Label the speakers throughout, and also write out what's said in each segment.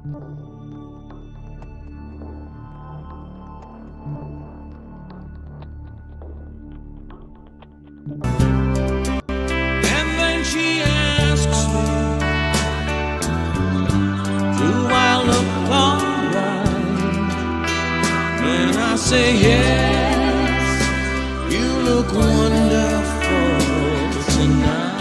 Speaker 1: And then she asks me, do I look alright? And I say yes, you look wonderful tonight.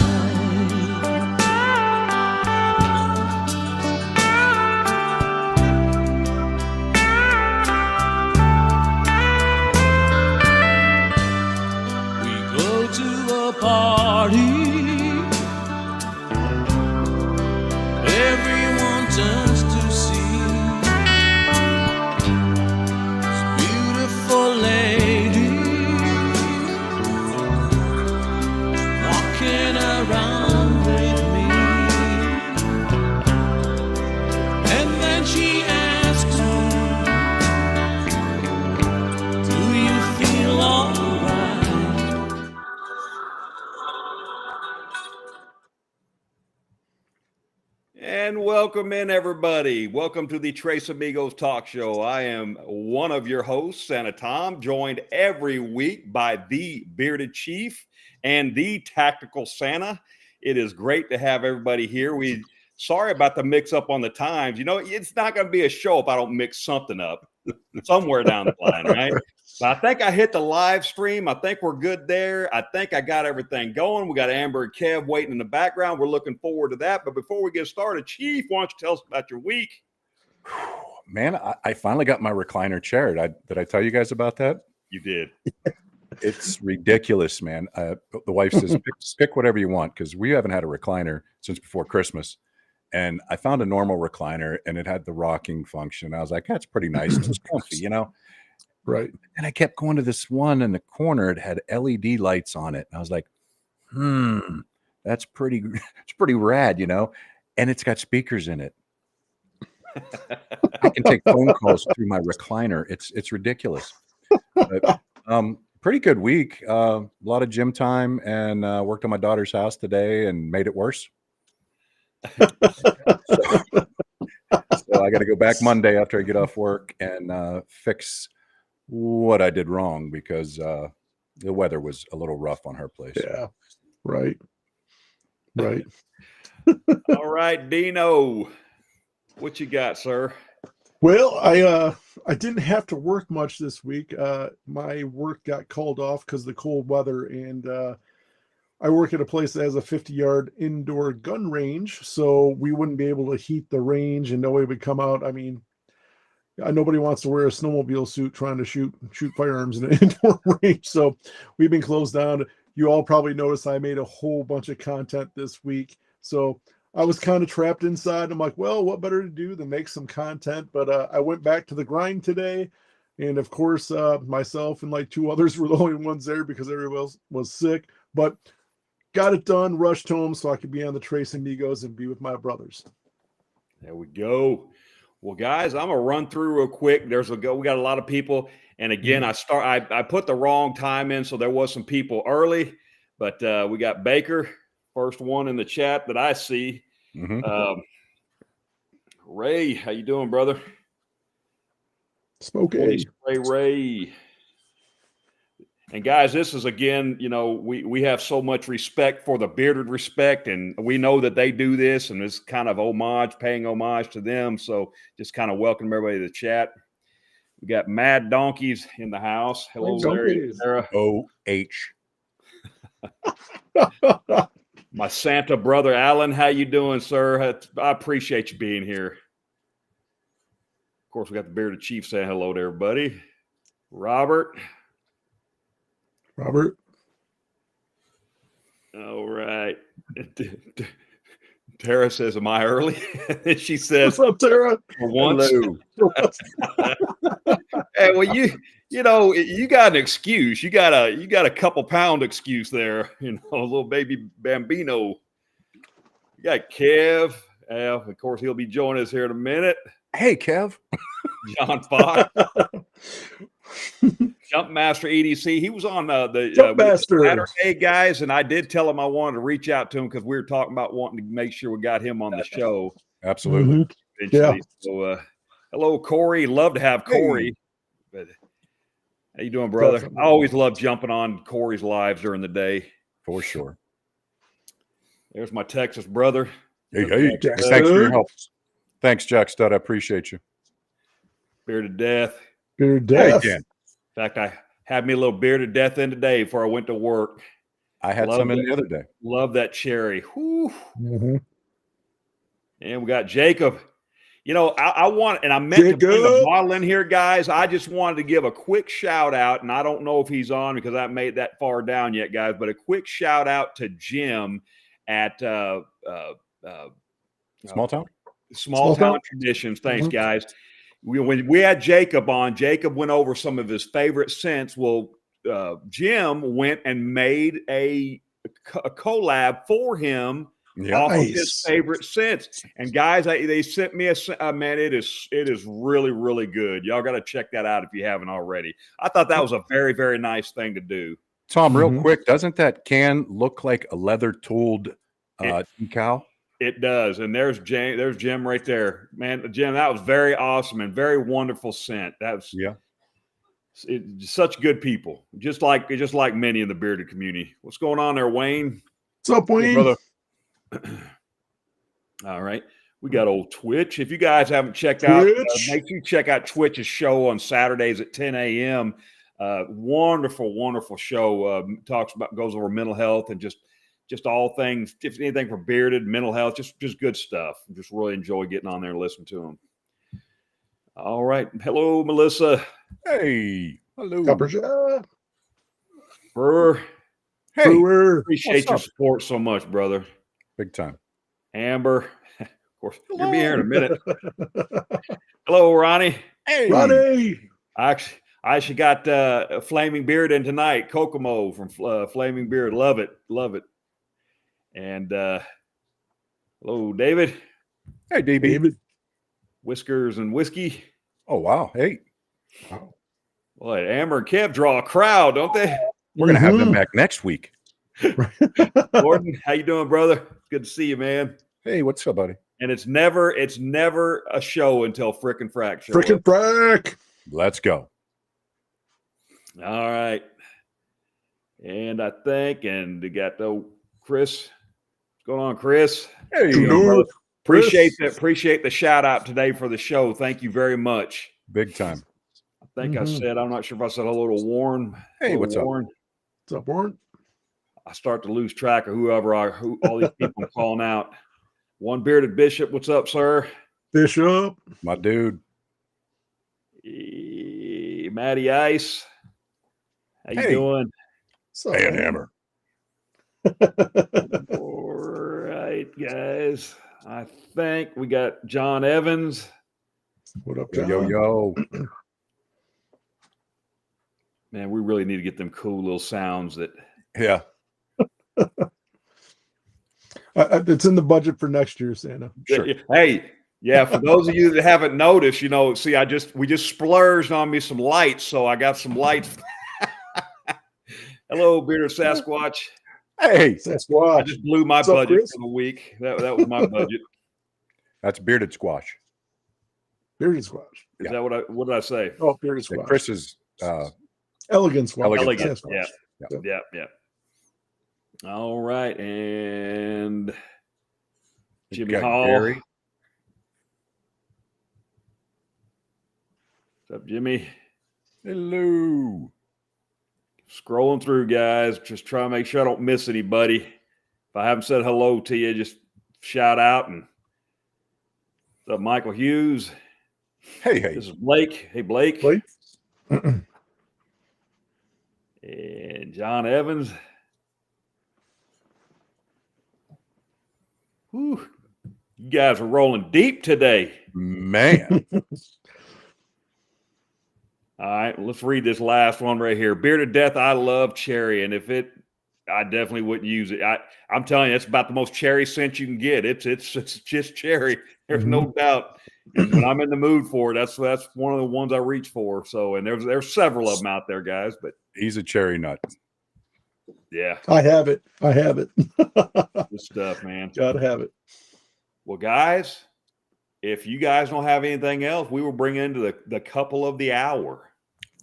Speaker 1: We go to a party, everyone turns to see this beautiful lady walking around with me. And then she asks me, do you feel alright?
Speaker 2: And welcome in, everybody. Welcome to the Trace Amigos Talk Show. I am one of your hosts, Santa Tom, joined every week by the Bearded Chief and the Tactical Santa. It is great to have everybody here. Sorry about the mix-up on the times. You know, it's not going to be a show if I don't mix something up somewhere down the line, right? But I think I hit the live stream. I think we're good there. I think I got everything going. We got Amber and Kev waiting in the background. We're looking forward to that. But before we get started, Chief, why don't you tell us about your week?
Speaker 3: Man, I finally got my recliner chair. Did I tell you guys about that?
Speaker 2: You did.
Speaker 3: It's ridiculous, man. The wife says, pick whatever you want, because we haven't had a recliner since before Christmas. And I found a normal recliner, and it had the rocking function. I was like, that's pretty nice. It's comfy, you know?
Speaker 4: Right.
Speaker 3: And I kept going to this one in the corner. It had LED lights on it. And I was like, it's pretty rad, you know? And it's got speakers in it. I can take phone calls through my recliner. It's ridiculous. But, pretty good week. A lot of gym time, and worked on my daughter's house today and made it worse. So I got to go back Monday after I get off work and fix what I did wrong, because the weather was a little rough on her place.
Speaker 4: Yeah. Right.
Speaker 2: All right, Dino, what you got, sir?
Speaker 4: Well, I didn't have to work much this week. My work got called off because of the cold weather, and I work at a place that has a 50-yard indoor gun range, so we wouldn't be able to heat the range, and nobody would come out. I mean, nobody wants to wear a snowmobile suit trying to shoot firearms in an indoor range, so we've been closed down. You all probably noticed I made a whole bunch of content this week, so I was kind of trapped inside. I'm like, well, what better to do than make some content? But I went back to the grind today, and of course, myself and like two others were the only ones there because everyone else was sick, but got it done, rushed home so I could be on the Trace Amigos and be with my brothers.
Speaker 2: There we go. Well, guys, I'm gonna run through real quick. We got a lot of people, and again, I put the wrong time in, so there was some people early, but we got Baker, first one in the chat that I see. Ray, how you doing, brother?
Speaker 4: Smokey.
Speaker 2: Ray. And guys, this is, again, you know, we have so much respect for the Bearded Respect, and we know that they do this, and it's kind of paying homage to them. So just kind of welcome everybody to the chat. We got Mad Donkeys in the house. Hello, Larry. Sarah.
Speaker 3: O-H.
Speaker 2: My Santa brother, Alan, how you doing, sir? I appreciate you being here. Of course, we got the Bearded Chief saying hello to everybody. Robert. All right. Tara says, am I early? She says,
Speaker 4: what's up, Tara?
Speaker 2: For once.
Speaker 3: Hello.
Speaker 2: Hey, well, you know, you got an excuse. You got a couple pound excuse there. You know, a little baby Bambino. You got Kev. Of course, he'll be joining us here in a minute.
Speaker 3: Hey, Kev.
Speaker 2: John Fox. Jumpmaster EDC. He was on the Saturday, guys, and I did tell him I wanted to reach out to him because we were talking about wanting to make sure we got him on the show.
Speaker 3: Absolutely.
Speaker 2: eventually. So, hello, Corey. Love to have Corey. But how you doing, brother?
Speaker 4: Definitely.
Speaker 2: I always love jumping on Corey's lives during the day.
Speaker 3: For sure.
Speaker 2: There's my Texas brother.
Speaker 3: Hey,
Speaker 4: Jack
Speaker 3: thanks for your
Speaker 4: Stud.
Speaker 3: help. Thanks, Jack Stud. I appreciate you.
Speaker 2: Bearded Death.
Speaker 4: Bearded
Speaker 3: Hey,
Speaker 4: Death.
Speaker 3: Dan.
Speaker 2: In fact, I had me a little Bearded Death in today before I went to work.
Speaker 3: I had
Speaker 2: Love
Speaker 3: some in
Speaker 2: it.
Speaker 3: the other day.
Speaker 2: Love that cherry. Whew.
Speaker 4: Mhm.
Speaker 2: And we got Jacob. You know, I want, and I meant to bring the
Speaker 4: Jacob.
Speaker 2: bottle in here, guys. I just wanted to give a quick shout out, and I don't know if he's on because I haven't made that far down yet, guys, but a quick shout out to Jim at
Speaker 3: Small town?
Speaker 2: Small
Speaker 4: Town?
Speaker 2: Town Traditions. Thanks,
Speaker 4: Mhm.
Speaker 2: guys. When we had Jacob on, Jacob went over some of his favorite scents. Well, Jim went and made a collab for him
Speaker 3: Yeah.
Speaker 2: off of his
Speaker 4: Nice.
Speaker 2: favorite scents. And guys, they sent me a man. It is really, really good. Y'all got to check that out if you haven't already. I thought that was a very, very nice thing to do.
Speaker 3: Tom, real
Speaker 4: Mhm.
Speaker 3: quick, doesn't that can look like a leather tooled decal?
Speaker 2: It does. And there's Jim right there, man. Jim, that was very awesome and very wonderful scent. That was such good people, just like many in the bearded community. What's going on there, Wayne?
Speaker 4: What's up, Wayne?
Speaker 3: brother.
Speaker 2: All right. We got old Twitch. If you guys haven't checked out,
Speaker 4: Twitch.
Speaker 2: make sure you check out Twitch's show on Saturdays at 10 a.m. Wonderful, wonderful show. Goes over mental health and just all things, just anything for bearded, mental health, just good stuff. Just really enjoy getting on there and listening to them. All right. Hello, Melissa.
Speaker 3: Hey. Hello.
Speaker 4: Copper Shop.
Speaker 2: Burr.
Speaker 3: Hey.
Speaker 4: Brewer.
Speaker 2: Appreciate
Speaker 3: What's
Speaker 2: your
Speaker 3: up?
Speaker 2: support so much, brother.
Speaker 3: Big time.
Speaker 2: Amber. Of course, you'll be here in a minute. Hello, Ronnie.
Speaker 3: Hey.
Speaker 4: Ronnie.
Speaker 2: I actually got a Flaming Beard in tonight. Kokomo from Flaming Beard. Love it. Love it. And hello, David.
Speaker 3: Hey, DB.
Speaker 4: David.
Speaker 2: Whiskers and Whiskey.
Speaker 3: Oh, wow. Hey.
Speaker 2: Boy, Amber and Kev draw a crowd, don't they?
Speaker 3: We're going to have
Speaker 4: Mhm.
Speaker 3: them back next week.
Speaker 2: Gordon, how you doing, brother? Good to see you, man.
Speaker 3: Hey, what's up, buddy?
Speaker 2: And it's never a show until Frickin' Frack show.
Speaker 4: Frickin' Frack.
Speaker 3: Let's go.
Speaker 2: All right. And I think, and we got Chris. What's going on, Chris?
Speaker 3: Hey.
Speaker 4: Hello.
Speaker 2: Appreciate the shout out today for the show. Thank you very much.
Speaker 3: Big time.
Speaker 2: I think
Speaker 4: Mhm.
Speaker 2: I'm not sure if I said hello to Warren.
Speaker 3: Hey,
Speaker 2: Hello,
Speaker 3: what's up?
Speaker 2: Warren.
Speaker 4: What's up, Warren?
Speaker 2: I start to lose track of who all these people are calling out. One Bearded Bishop, what's up, sir?
Speaker 4: Bishop.
Speaker 3: My dude.
Speaker 2: Matty Ice. How you
Speaker 3: Hey.
Speaker 2: doing?
Speaker 4: So,
Speaker 3: Hey, and Hammer.
Speaker 2: All right, guys. I think we got John Evans.
Speaker 4: What up,
Speaker 3: Yo,
Speaker 4: John?
Speaker 3: yo, yo.
Speaker 2: Man, we really need to get them cool little sounds that
Speaker 3: Yeah.
Speaker 4: It's in the budget for next year, Santa.
Speaker 3: Sure.
Speaker 2: Hey, yeah, for those of you that haven't noticed, see, we just splurged on me some lights, so I got some lights. Hello, Bearded Sasquatch.
Speaker 3: Hey.
Speaker 2: I
Speaker 4: Sasquatch.
Speaker 2: just blew my
Speaker 4: What's up,
Speaker 2: budget
Speaker 4: Chris?
Speaker 2: for the week. That was my budget.
Speaker 3: That's bearded squash.
Speaker 4: Bearded Squash.
Speaker 2: Is that what did I say?
Speaker 4: Oh, Bearded
Speaker 3: Yeah,
Speaker 4: Squash.
Speaker 3: Chris is
Speaker 4: Elegant Squash.
Speaker 3: Elegant.
Speaker 4: Sasquatch.
Speaker 2: Yeah. All right, and Jimmy
Speaker 3: got
Speaker 2: Hall.
Speaker 3: Gary.
Speaker 2: What's up, Jimmy?
Speaker 3: Hello.
Speaker 2: Scrolling through, guys. Just trying to make sure I don't miss anybody. If I haven't said hello to you, just shout out. And what's up, Michael Hughes?
Speaker 3: Hey.
Speaker 2: This is Blake. Hey, Blake.
Speaker 4: Blake?
Speaker 2: And John Evans. Whew. You guys are rolling deep today.
Speaker 3: Man.
Speaker 2: All right, let's read this last one right here. Bearded Death, I love cherry. And I definitely wouldn't use it. I'm telling you, it's about the most cherry scent you can get. It's just cherry. There's no doubt. And when I'm in the mood for it, that's one of the ones I reach for. So, and there's several of them out there, guys. But
Speaker 3: He's a cherry nut.
Speaker 2: yeah,
Speaker 4: I have it.
Speaker 2: good stuff, man.
Speaker 4: Gotta have it.
Speaker 2: Well, guys, if you guys don't have anything else, we will bring into the couple of the hour.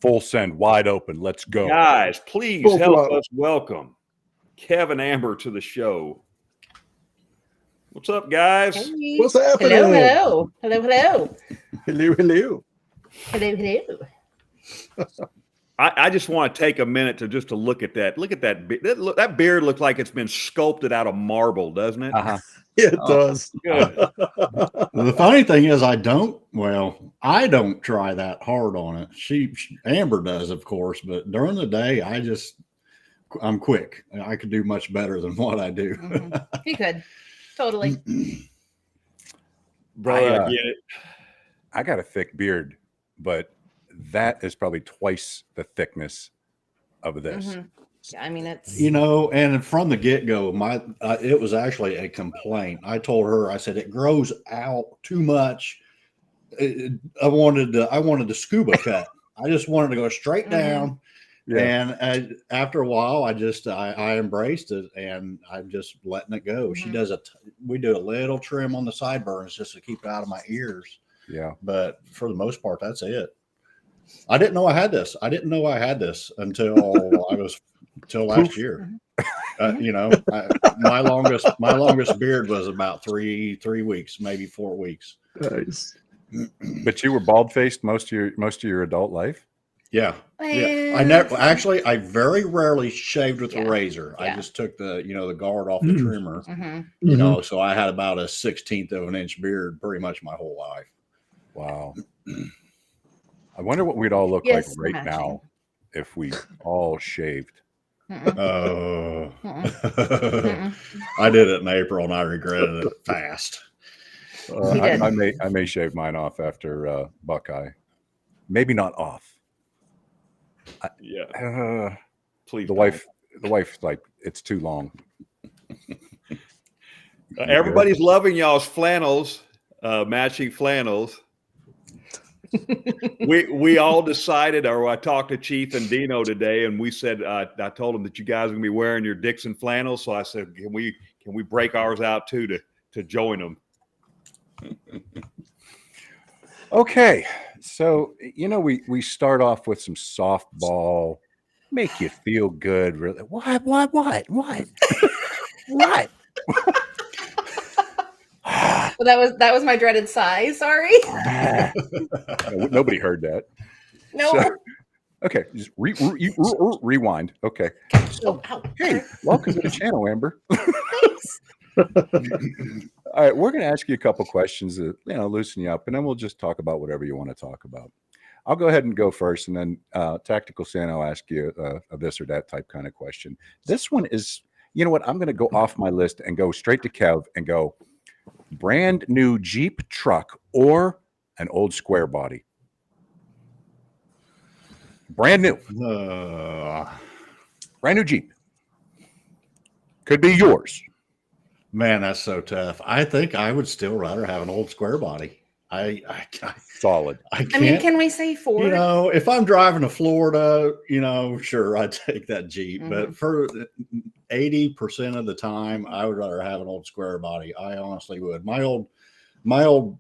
Speaker 3: Full send, wide open. Let's go.
Speaker 2: Guys, please
Speaker 4: Full
Speaker 2: help
Speaker 4: throttle.
Speaker 2: us welcome Kev and Amber to the show. What's up, guys?
Speaker 5: Hey.
Speaker 4: What's happening?
Speaker 5: Hello, hello. Hello, hello.
Speaker 4: Hello.
Speaker 5: Hello, hello.
Speaker 2: I just want to take a minute to look at that. Look at that. That beard looks like it's been sculpted out of marble, doesn't it?
Speaker 3: Uh-huh.
Speaker 4: It does.
Speaker 2: Good.
Speaker 6: The funny thing is, I don't try that hard on it. Amber does, of course, but during the day, I'm quick. I could do much better than what I do.
Speaker 5: Mm-hmm. You could totally.
Speaker 2: Brother, I get it.
Speaker 3: I got a thick beard, but that is probably twice the thickness of this.
Speaker 5: Mm-hmm. I mean, it's
Speaker 6: And from the get-go, it was actually a complaint. I told her, I said, it grows out too much. I wanted the scuba cut. I just wanted to go straight down.
Speaker 3: Yeah.
Speaker 6: And after a while, I embraced it, and I'm just letting it go.
Speaker 5: Mm-hmm.
Speaker 6: She does we do a little trim on the sideburns just to keep it out of my ears.
Speaker 3: Yeah.
Speaker 6: But for the most part, that's it. I didn't know I had this. I didn't know I had this until until last year. My longest beard was about three weeks, maybe 4 weeks.
Speaker 4: Nice.
Speaker 3: But you were bald faced most of your adult life?
Speaker 6: Yeah.
Speaker 5: Well,
Speaker 6: I very rarely shaved with a razor.
Speaker 5: Yeah.
Speaker 6: I just took the guard off the trimmer,
Speaker 5: Mm-hmm.
Speaker 6: so I had about a 1/16 of an inch beard pretty much my whole life.
Speaker 3: Wow. I wonder what we'd all look
Speaker 5: Yes,
Speaker 3: like right
Speaker 5: matching.
Speaker 3: now if we all shaved.
Speaker 6: Oh,
Speaker 5: Mm-mm.
Speaker 6: I did it in April and I regretted it fast.
Speaker 5: He did.
Speaker 3: I may shave mine off after Buckeye. Maybe not off.
Speaker 2: Yeah. Please.
Speaker 3: The wife's like, it's too long.
Speaker 2: Everybody's loving y'all's flannels, matching flannels. we all decided, or I talked to Chief and Dino today, and we said I told them that you guys are gonna be wearing your Dixon flannels. So I said, can we break ours out too to join them?
Speaker 3: Okay, so we start off with some softball, make you feel good. Really, what? What?
Speaker 5: Well, that was my dreaded sigh. Sorry.
Speaker 3: Nobody heard that.
Speaker 5: No.
Speaker 3: So, okay, just rewind. Okay. So,
Speaker 5: Ow.
Speaker 3: hey, welcome to the channel, Amber.
Speaker 5: Thanks.
Speaker 3: All right, we're going to ask you a couple questions that loosen you up, and then we'll just talk about whatever you want to talk about. I'll go ahead and go first, and then Tactical Santa will ask you a this or that type kind of question. This one is, you know what? I'm going to go off my list and go straight to Kev and go brand new Jeep truck or an old square body. Brand new Jeep. Could be yours.
Speaker 6: Man, that's so tough. I think I would still rather have an old square body.
Speaker 3: Solid.
Speaker 6: I
Speaker 5: I mean, can we say Ford?
Speaker 6: If I'm driving to Florida, sure, I'd take that Jeep. But for 80% of the time, I would rather have an old square body. I honestly would. My old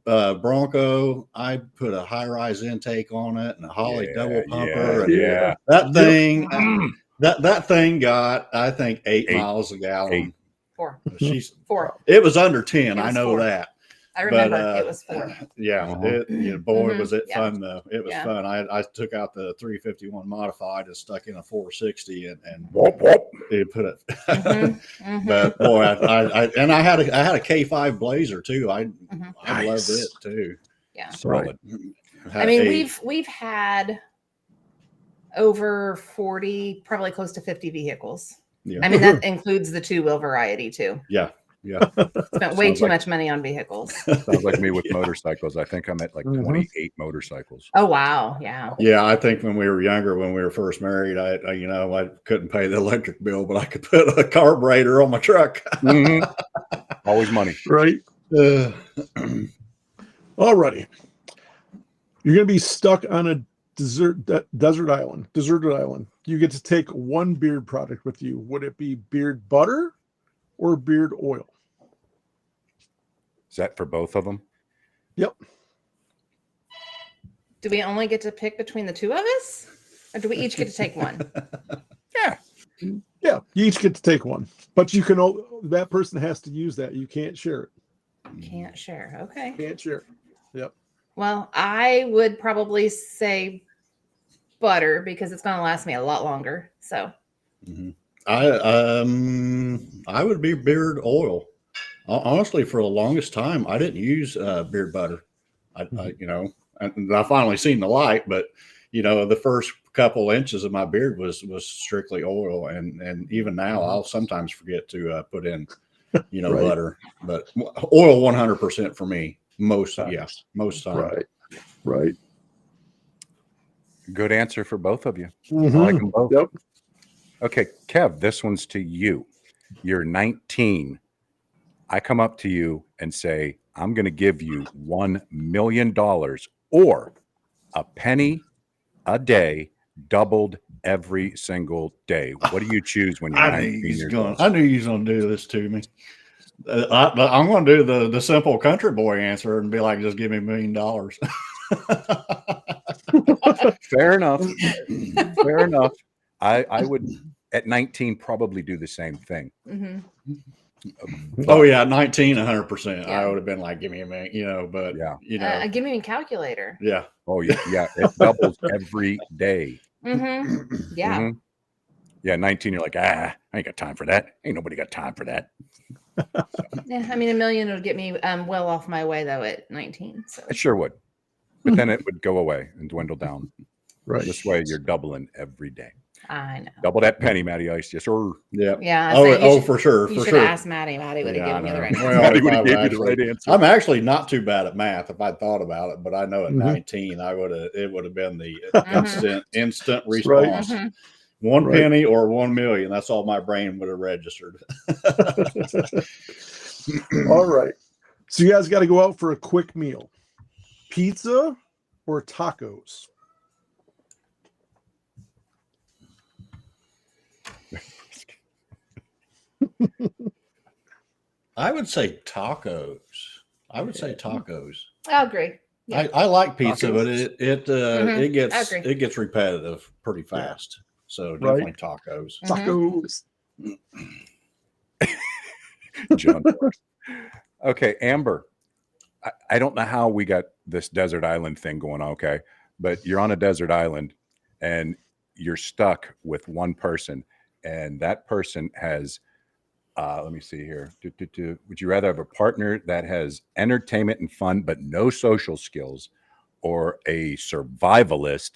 Speaker 6: Bronco, I put a high-rise intake on it and a Holly double pumper.
Speaker 3: Yeah.
Speaker 6: That thing, that thing got, I think, 8 miles a gallon.
Speaker 5: 4.
Speaker 6: 4. It was under 10.
Speaker 5: It was
Speaker 6: I know
Speaker 5: 4.
Speaker 6: that.
Speaker 5: I remember it was 4.
Speaker 6: Yeah, was it fun though? It was fun. I took out the 351 modified and stuck in a 460 and it put it. But boy, I had a K5 Blazer too. I loved it too.
Speaker 5: Yeah,
Speaker 3: solid.
Speaker 5: I mean, we've had over 40, probably close to 50 vehicles.
Speaker 6: Yeah.
Speaker 5: I mean, that includes the 2-wheel variety too.
Speaker 6: Yeah.
Speaker 5: Spent way too much money on vehicles.
Speaker 3: Sounds like me with motorcycles. I think I'm at like 28 motorcycles.
Speaker 5: Oh wow, yeah.
Speaker 6: Yeah, I think when we were younger, when we were first married, I couldn't pay the electric bill, but I could put a carburetor on my truck.
Speaker 3: Always money,
Speaker 4: right? Alrighty, you're gonna be stuck on a deserted island. You get to take one beard product with you. Would it be beard butter or beard oil?
Speaker 3: Is that for both of them?
Speaker 4: Yep.
Speaker 5: Do we only get to pick between the two of us? Or do we each get to take one?
Speaker 3: Yeah.
Speaker 4: Yeah, you each get to take one, but you can. That person has to use that. You can't share it.
Speaker 5: Can't share. Okay.
Speaker 4: Can't share it. Yep.
Speaker 5: Well, I would probably say butter because it's going to last me a lot longer. So
Speaker 6: I would be beard oil. Honestly, for the longest time, I didn't use beard butter. I and I finally seen the light, but the first couple inches of my beard was strictly oil, and even now I'll sometimes forget to put in
Speaker 4: Right.
Speaker 6: butter, but oil 100% for me most time.
Speaker 4: Right.
Speaker 3: Good answer for both of you.
Speaker 4: Mhm.
Speaker 3: I like them both.
Speaker 4: Yep.
Speaker 3: Okay, Kev, this one's to you. You're 19. I come up to you and say, I'm going to give you $1 million or a penny a day, doubled every single day. What do you choose when you're 19 years old?
Speaker 6: I knew he was going to do this to me. I'm going to do the simple country boy answer and be like, just give me $1 million.
Speaker 3: Fair enough. Fair enough. I would, at 19, probably do the same thing.
Speaker 5: mm-hmm.
Speaker 6: Oh yeah, 19, 100%.
Speaker 5: Yeah.
Speaker 6: I would have been like, give me a million, but
Speaker 5: Give me a calculator.
Speaker 6: yeah.
Speaker 3: Oh yeah, it doubles every day.
Speaker 5: Mm-hmm. Yeah.
Speaker 3: Mhm. Yeah, 19, you're like, I ain't got time for that. Ain't nobody got time for that.
Speaker 5: Yeah. I mean, $1 million would get me well off my way though at 19. So
Speaker 3: It sure would. But then it would go away and dwindle down.
Speaker 4: Right.
Speaker 3: This way you're doubling every day.
Speaker 5: I know.
Speaker 3: Double that penny, Matty Ice. Yes, sir.
Speaker 6: Yeah.
Speaker 5: Yeah.
Speaker 6: For sure.
Speaker 5: You
Speaker 6: For
Speaker 5: should
Speaker 6: sure.
Speaker 5: have asked Maddie. Maddie would have given me the right answer.
Speaker 6: Well,
Speaker 3: Maddie
Speaker 6: if
Speaker 3: would
Speaker 6: I
Speaker 3: have gave you the right answer.
Speaker 6: I'm actually not too bad at math if I thought about it, but I know at
Speaker 4: Mhm.
Speaker 6: 19 it would have been the
Speaker 5: Mhm.
Speaker 6: instant response.
Speaker 5: Mhm.
Speaker 6: One
Speaker 4: Right.
Speaker 6: penny or 1 million. That's all my brain would have registered.
Speaker 4: All right. So you guys got to go out for a quick meal. Pizza or tacos?
Speaker 6: I would say tacos.
Speaker 5: I'll agree. Yeah.
Speaker 6: I like pizza,
Speaker 3: Tacos.
Speaker 6: but it
Speaker 5: Mhm. I agree.
Speaker 6: it gets repetitive pretty fast. So
Speaker 4: Right.
Speaker 6: definitely tacos.
Speaker 5: Mhm.
Speaker 4: Tacos.
Speaker 3: John. Okay, Amber. I don't know how we got this desert island thing going on, okay? But you're on a desert island and you're stuck with one person, and that person has let me see here. Would you rather have a partner that has entertainment and fun but no social skills, or a survivalist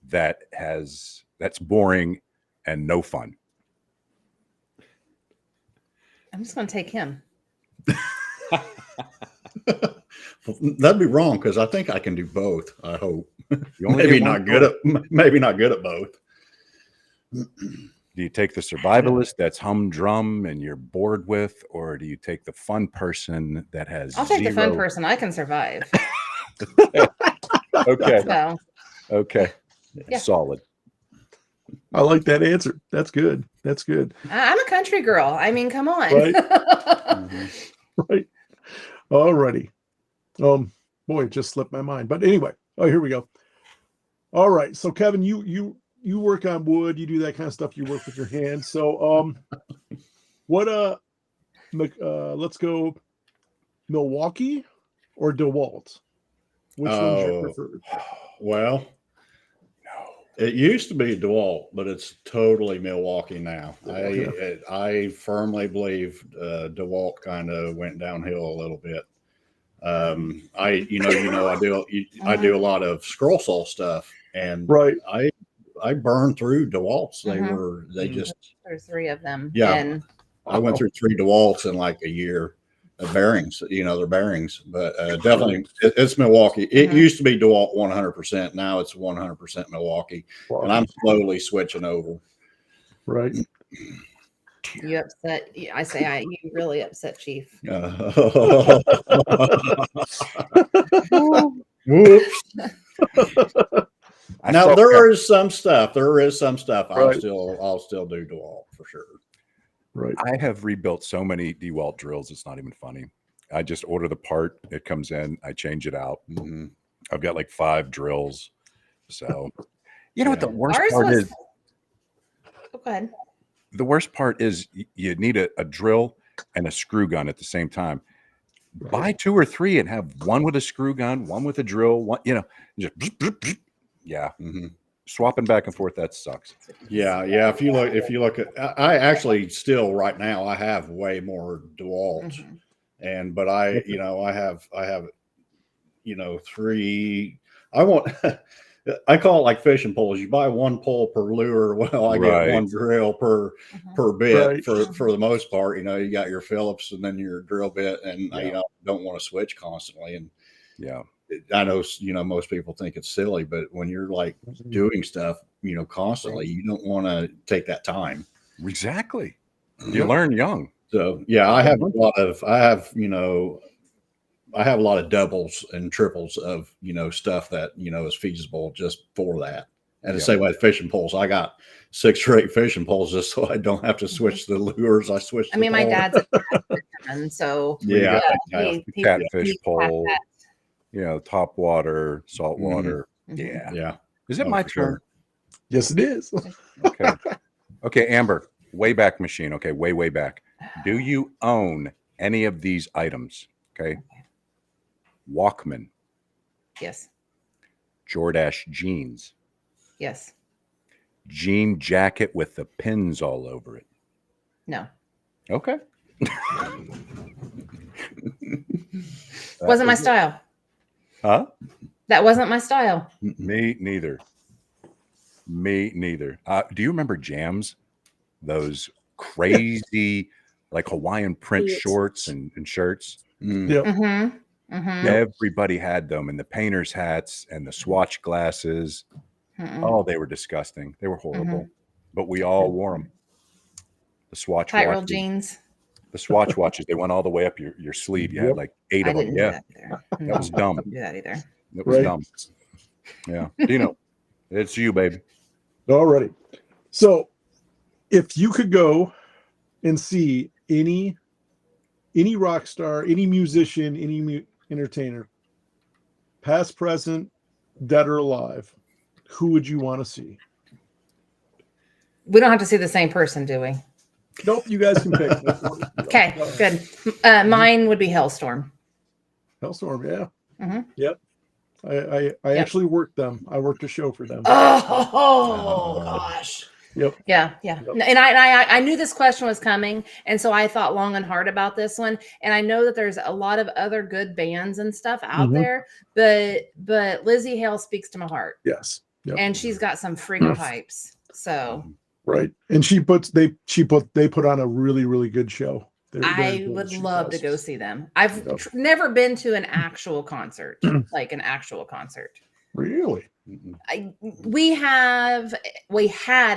Speaker 3: that's boring and no fun?
Speaker 5: I'm just going to take him.
Speaker 6: That'd be wrong because I think I can do both. I hope.
Speaker 3: You only
Speaker 6: Maybe
Speaker 3: get one
Speaker 6: not good at both.
Speaker 3: Do you take the survivalist that's humdrum and you're bored with, or do you take the fun person that has
Speaker 5: I'll take the fun
Speaker 3: zero-
Speaker 5: person. I can survive.
Speaker 3: Okay.
Speaker 5: So,
Speaker 3: Okay.
Speaker 5: Yeah.
Speaker 3: Solid.
Speaker 4: I like that answer. That's good. That's good.
Speaker 5: I'm a country girl. I mean, come on.
Speaker 4: Right. Right. All righty. Boy, it just slipped my mind. But anyway, here we go. All right. So Kevin, you work on wood, you do that kind of stuff, you work with your hands. So let's go Milwaukee or DeWalt? Which one's your preferred?
Speaker 6: Well, it used to be DeWalt, but it's totally Milwaukee now. I firmly believe DeWalt kind of went downhill a little bit. I do a lot of scroll saw stuff, and
Speaker 4: Right.
Speaker 6: I burned through DeWalt's.
Speaker 5: Mhm.
Speaker 6: They just
Speaker 5: There's 3 of them.
Speaker 6: Yeah.
Speaker 5: And
Speaker 6: I went through 3 DeWalt's in like a year. Bearings, they're bearings, but definitely it's Milwaukee. It
Speaker 5: Mhm.
Speaker 6: used to be DeWalt 100%. Now it's 100% Milwaukee, and I'm slowly switching over.
Speaker 4: Right.
Speaker 5: you upset. I say you really upset Chief.
Speaker 6: Whoops.
Speaker 3: I
Speaker 6: Now
Speaker 3: saw
Speaker 6: there is some stuff. I'll
Speaker 4: Right.
Speaker 6: still do DeWalt for sure.
Speaker 4: Right.
Speaker 3: I have rebuilt so many DeWalt drills, it's not even funny. I just order the part. It comes in. I change it out.
Speaker 6: Mhm.
Speaker 3: I've got like 5 drills. So, you know what the
Speaker 6: Yeah.
Speaker 3: worst
Speaker 5: Ours
Speaker 3: part
Speaker 5: was.
Speaker 3: is?
Speaker 5: Oh, go ahead.
Speaker 3: The worst part is you need a drill and a screw gun at the same time. Buy 2 or 3 and have one with a screw gun, one with a drill, one, just yeah.
Speaker 6: Mhm.
Speaker 3: Swapping back and forth, that sucks.
Speaker 6: Yeah. If you look at, I actually still right now, I have way more DeWalt, but I have, 3, I want, I call it like fishing poles. You buy 1 pole per lure. Well, I get 1 drill per bit for the most part. You got your Phillips and then your drill bit, and I don't want to switch constantly. And I know most people think it's silly, but when you're like doing stuff constantly, you don't want to take that time.
Speaker 3: Exactly. You learn young.
Speaker 6: So I have a lot of I have a lot of doubles and triples of stuff that is feasible just for that. And the same way with fishing poles, I got 6 or 8 fishing poles just so I don't have to switch the lures. I switch.
Speaker 5: I mean, my dad's a catfish, so
Speaker 3: catfish pole, top water, salt water.
Speaker 6: Yeah.
Speaker 3: Is it my turn?
Speaker 6: Sure.
Speaker 4: Yes, it is.
Speaker 3: Okay, Amber, Wayback Machine. Okay, way back. Do you own any of these items? Okay. Walkman.
Speaker 5: Yes.
Speaker 3: Jordache jeans.
Speaker 5: Yes.
Speaker 3: Jean jacket with the pins all over it.
Speaker 5: No.
Speaker 3: Okay.
Speaker 5: Wasn't my style.
Speaker 3: Huh?
Speaker 5: That wasn't my style.
Speaker 3: Me neither. Do you remember Jams? Those crazy, like Hawaiian print shorts and shirts.
Speaker 4: Yep.
Speaker 3: Everybody had them, and the painter's hats and the swatch glasses. Oh, they were disgusting. They were horrible, but we all wore them. The swatch
Speaker 5: tight roll
Speaker 3: watches,
Speaker 5: jeans.
Speaker 3: the swatch watches. They went all the way up your sleeve. You had like 8 of them. Yeah, that was dumb.
Speaker 5: I didn't do that either.
Speaker 3: It was dumb. Yeah, Dino, it's you, baby.
Speaker 4: Alrighty. So, if you could go and see any rock star, any musician, any entertainer, past, present, dead or alive, who would you want to see?
Speaker 5: We don't have to see the same person, do we?
Speaker 4: Nope, you guys can pick.
Speaker 5: Okay, good. Mine would be Hellstorm.
Speaker 4: Hellstorm, yeah.
Speaker 5: Mhm.
Speaker 4: Yep. I actually worked them. I worked a show for them.
Speaker 5: Oh gosh.
Speaker 4: Yep.
Speaker 5: Yeah.
Speaker 4: Yep.
Speaker 5: And I knew this question was coming, and so I thought long and hard about this one. And I know that there's a lot of other good bands and stuff out there, but Lizzie Hale speaks to my heart.
Speaker 4: Yes. Yep.
Speaker 5: And she's got some freaking pipes. So
Speaker 4: right. And they put on a really, really good show.
Speaker 5: I would love to go see them. I've never been to an actual concert, like an actual concert.
Speaker 4: Really?
Speaker 5: We had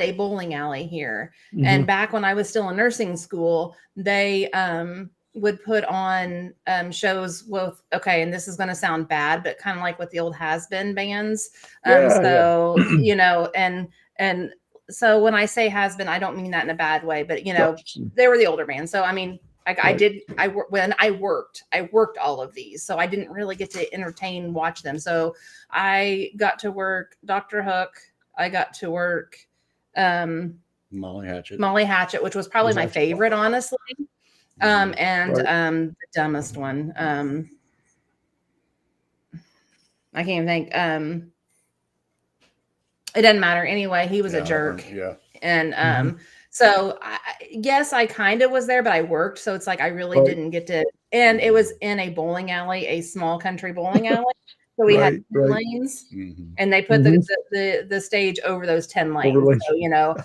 Speaker 5: a bowling alley here, and back when I was still in nursing school, they would put on shows with and this is going to sound bad, but kind of like with the old has-been bands. And so when I say has-been, I don't mean that in a bad way, but they were the older bands. So I mean, when I worked all of these, so I didn't really get to watch them. So I got to work Dr. Hook. I got to work
Speaker 6: Molly
Speaker 5: Hatchet, which was probably my favorite, honestly. The dumbest one. I can't even think. It doesn't matter. Anyway, he was a jerk.
Speaker 6: Yeah.
Speaker 5: And so yes, I kind of was there, but I worked. So it's like I really didn't get to, and it was in a bowling alley, a small country bowling alley. So we had 10 lanes, and they put the stage over those 10 lanes. So,
Speaker 4: nice.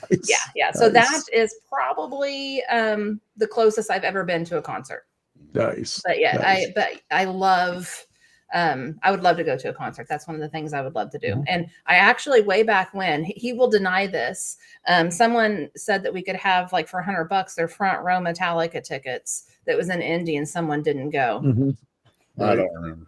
Speaker 5: Yeah. So that is probably the closest I've ever been to a concert.
Speaker 4: Nice.
Speaker 5: But yeah,
Speaker 4: nice.
Speaker 5: I love. I would love to go to a concert. That's one of the things I would love to do. And I actually, way back when, he will deny this. Someone said that we could have, like, for $100 their front row Metallica tickets that was in Indy, and someone didn't go.
Speaker 6: I don't remember.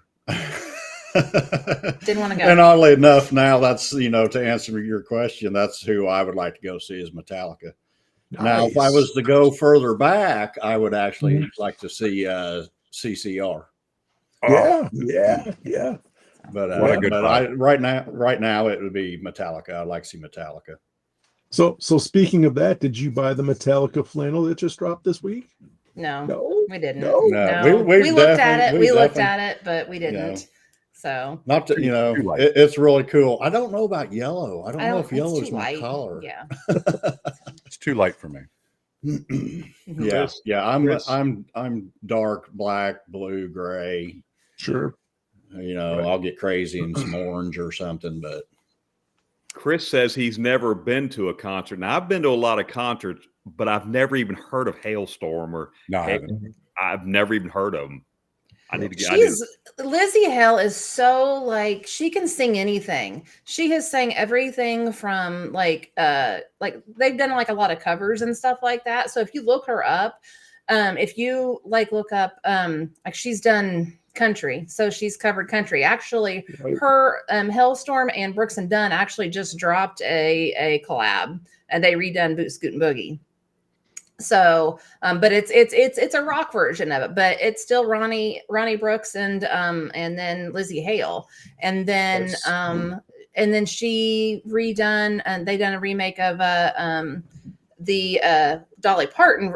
Speaker 5: Didn't want to go.
Speaker 6: And oddly enough, now that's, to answer your question, that's who I would like to go see is Metallica. Nice. Now, if I was to go further back, I would actually like to see CCR.
Speaker 4: Yeah.
Speaker 6: But
Speaker 3: What a good vibe.
Speaker 6: right now it would be Metallica. I'd like to see Metallica.
Speaker 4: So speaking of that, did you buy the Metallica flannel that just dropped this week?
Speaker 5: No, we didn't.
Speaker 4: No.
Speaker 5: We looked at it. We looked at it, but we didn't.
Speaker 6: know,
Speaker 5: So
Speaker 6: not to,
Speaker 3: Too light.
Speaker 6: it's really cool. I don't know about yellow. I don't know if
Speaker 5: it's
Speaker 6: yellow
Speaker 5: too
Speaker 6: is my
Speaker 5: light.
Speaker 6: color.
Speaker 5: Yeah.
Speaker 3: It's too light for me.
Speaker 6: Yeah.
Speaker 4: Chris,
Speaker 6: Yeah.
Speaker 4: Chris.
Speaker 6: I'm dark, black, blue, gray.
Speaker 4: Sure.
Speaker 3: Right.
Speaker 6: I'll get crazy in some orange or something, but
Speaker 2: Chris says he's never been to a concert. Now, I've been to a lot of concerts, but I've never even heard of Hailstorm or
Speaker 3: No, I haven't.
Speaker 2: I've never even heard of them. I need to get.
Speaker 5: Lizzie Hale is so like she can sing anything. She has sang everything from like they've done like a lot of covers and stuff like that. So if you look her up, if you like look up like she's done country, so she's covered country. Actually,
Speaker 4: Right.
Speaker 5: her Hailstorm and Brooks and Dunn actually just dropped a collab, and they redone Boot Scoot and Boogie. So, but it's a rock version of it, but it's still Ronnie Brooks and then Lizzie Hale, and then
Speaker 4: Nice.
Speaker 5: and then she redone and they done a remake of the Dolly Parton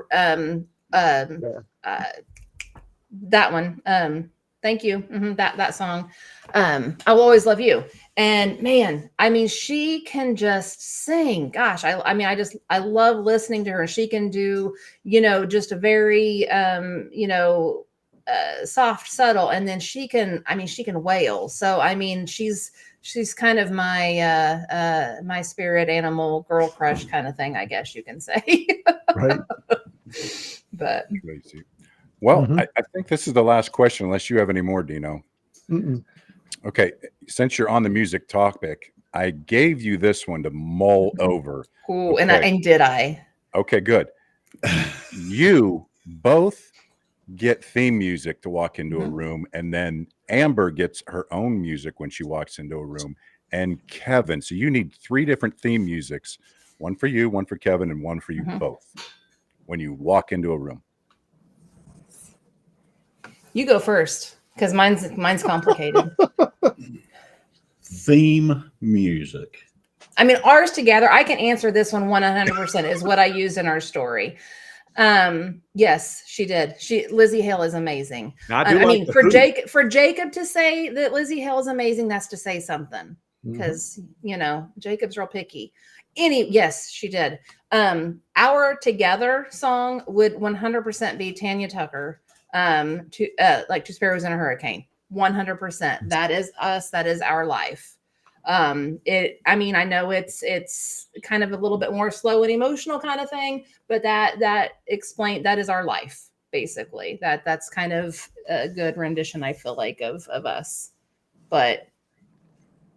Speaker 5: that one. Thank you. That song. I Will Always Love You. And man, I mean, she can just sing. Gosh, I love listening to her. She can do, just a very, soft, subtle, and then she can wail. So, I mean, she's kind of my, my spirit animal girl crush kind of thing, I guess you can say.
Speaker 4: Right.
Speaker 5: But
Speaker 3: Crazy. Well,
Speaker 4: Mhm.
Speaker 3: I think this is the last question, unless you have any more, Dino.
Speaker 4: Mm-mm.
Speaker 3: Okay, since you're on the music topic, I gave you this one to mull over.
Speaker 5: ooh,
Speaker 3: Okay.
Speaker 5: and did I?
Speaker 3: Okay, good. You both get theme music to walk into a
Speaker 5: Mhm.
Speaker 3: room, and then Amber gets her own music when she walks into a room, and Kevin. So you need 3 different theme musics, one for you, one for Kevin, and one for you
Speaker 5: Mhm.
Speaker 3: both when you walk into a room.
Speaker 5: You go first, because mine's complicated.
Speaker 6: theme music.
Speaker 5: I mean, ours together, I can answer this one 100% is what I used in our story. Yes, she did. Lizzie Hale is amazing.
Speaker 2: Now, I
Speaker 5: I
Speaker 2: do like
Speaker 5: mean,
Speaker 2: the
Speaker 5: for
Speaker 2: hoop.
Speaker 5: Jacob to say that Lizzie Hale is amazing, that's to say something, because Jacob's real picky. Yes, she did. Our together song would 100% be Tanya Tucker. Two Sparrows in a Hurricane. 100%. That is us. That is our life. I know it's kind of a little bit more slow and emotional kind of thing, but that is our life, basically. That's kind of a good rendition, I feel like, of us. But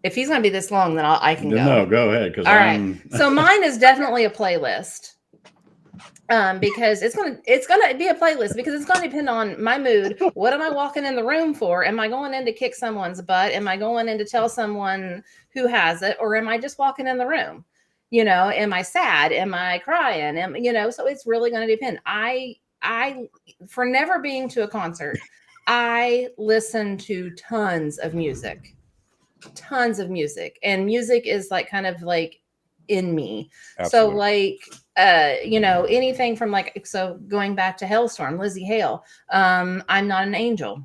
Speaker 5: if he's going to be this long, then I can go.
Speaker 6: No, go ahead.
Speaker 5: All right. So mine is definitely a playlist. Because it's gonna be a playlist, because it's gonna depend on my mood. What am I walking in the room for? Am I going in to kick someone's butt? Am I going in to tell someone who has it, or am I just walking in the room? Am I sad? Am I crying? So it's really going to depend. I for never being to a concert, I listen to tons of music, and music is like kind of like in me.
Speaker 3: Absolutely.
Speaker 5: So like anything from going back to Hailstorm, Lizzie Hale, I'm Not an Angel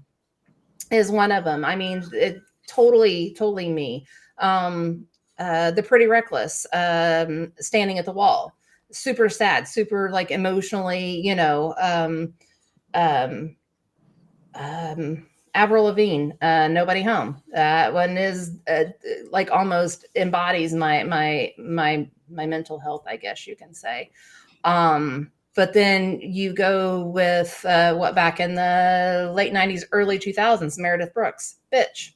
Speaker 5: is one of them. I mean, it totally me. The Pretty Reckless, Standing at the Wall, super sad, super like emotionally, Avril Lavigne, Nobody Home. That one is like almost embodies my mental health, I guess you can say. But then you go with back in the late 90s, early 2000s, Meredith Brooks, Bitch,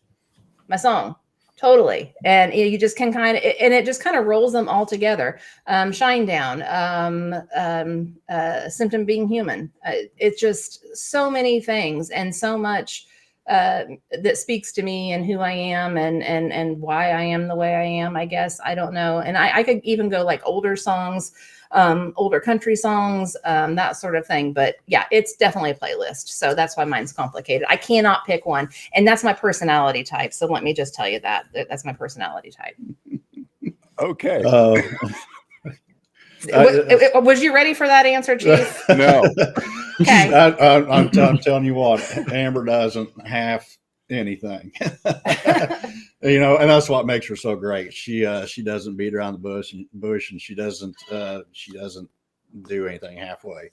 Speaker 5: my song. Totally. And you just can it just kind of rolls them all together. Shine Down, Symptom Being Human. It's just so many things and so much that speaks to me and who I am and why I am the way I am, I guess. I don't know. And I could even go like older songs, older country songs, that sort of thing. But yeah, it's definitely a playlist. So that's why mine's complicated. I cannot pick one. And that's my personality type. So let me just tell you that's my personality type.
Speaker 3: Okay.
Speaker 5: Was you ready for that answer, Chief?
Speaker 3: No.
Speaker 5: Okay.
Speaker 6: I'm telling you what, Amber doesn't have anything, and that's what makes her so great. She doesn't beat around the bush, and she doesn't do anything halfway.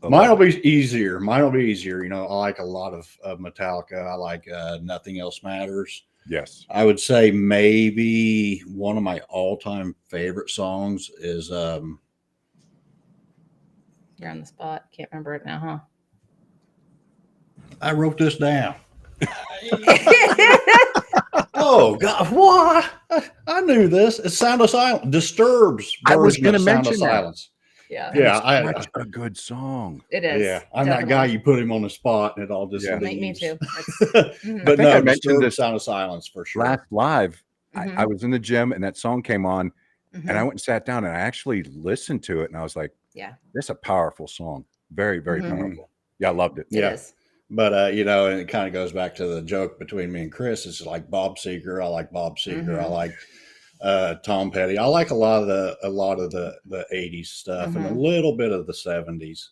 Speaker 6: Mine will be easier. I like a lot of Metallica. I like Nothing Else Matters.
Speaker 3: Yes.
Speaker 6: I would say maybe one of my all-time favorite songs is
Speaker 5: You're on the spot. Can't remember it now, huh?
Speaker 6: I wrote this down. Oh God, what? I knew this. It's Sound of Silence. Disturbed's
Speaker 3: I was
Speaker 6: version of
Speaker 3: gonna
Speaker 6: Sound of
Speaker 3: mention that.
Speaker 6: Silence.
Speaker 5: Yeah.
Speaker 6: Yeah,
Speaker 3: Such a good song.
Speaker 5: It is.
Speaker 6: Yeah, I'm
Speaker 5: definitely.
Speaker 6: that guy. You put him on the spot, and it all just
Speaker 3: Yeah.
Speaker 5: Me
Speaker 6: leaves.
Speaker 5: too.
Speaker 6: But
Speaker 3: I
Speaker 6: no,
Speaker 3: mentioned
Speaker 6: Disturbed,
Speaker 3: this
Speaker 6: Sound of Silence for sure.
Speaker 3: Last live,
Speaker 5: Mhm.
Speaker 3: I was in the gym and that song came on,
Speaker 5: Mhm.
Speaker 3: and I went and sat down and I actually listened to it, and I was like,
Speaker 5: Yeah.
Speaker 3: "This is a powerful song. Very, very
Speaker 5: Mhm.
Speaker 3: powerful." Yeah, I loved it.
Speaker 5: It
Speaker 6: Yeah.
Speaker 5: is.
Speaker 6: But and it kind of goes back to the joke between me and Chris. It's like Bob Seger. I like Bob Seger. I
Speaker 5: Mhm.
Speaker 6: like Tom Petty. I like a lot of the 80s stuff and a
Speaker 5: Mhm.
Speaker 6: little bit of the 70s.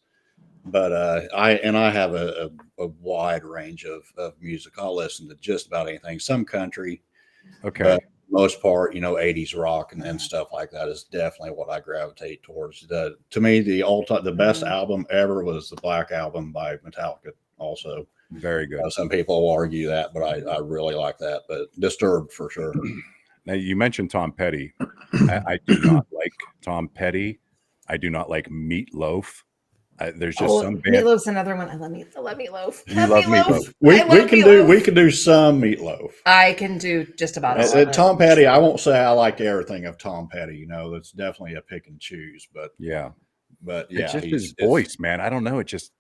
Speaker 6: But I have a wide range of music. I'll listen to just about anything. Some country,
Speaker 3: Okay.
Speaker 6: but for the most part, 80s rock and stuff like that is definitely what I gravitate towards. To me, the best
Speaker 5: Mhm.
Speaker 6: album ever was the Black Album by Metallica. Also,
Speaker 3: Very good.
Speaker 6: some people will argue that, but I really like that. But Disturbed for sure.
Speaker 3: Now you mentioned Tom Petty. I do not like Tom Petty. I do not like Meatloaf. There's just some band.
Speaker 5: Meatloaf's another one. I love Meatloaf.
Speaker 3: You love Meatloaf.
Speaker 6: We
Speaker 5: I love
Speaker 6: can
Speaker 5: Meatloaf.
Speaker 6: do some Meatloaf.
Speaker 5: I can do just about all of it.
Speaker 6: Tom Petty, I won't say I like everything of Tom Petty. That's definitely a pick and choose. But
Speaker 3: Yeah.
Speaker 6: yeah,
Speaker 3: It's just his voice, man. I don't know. It just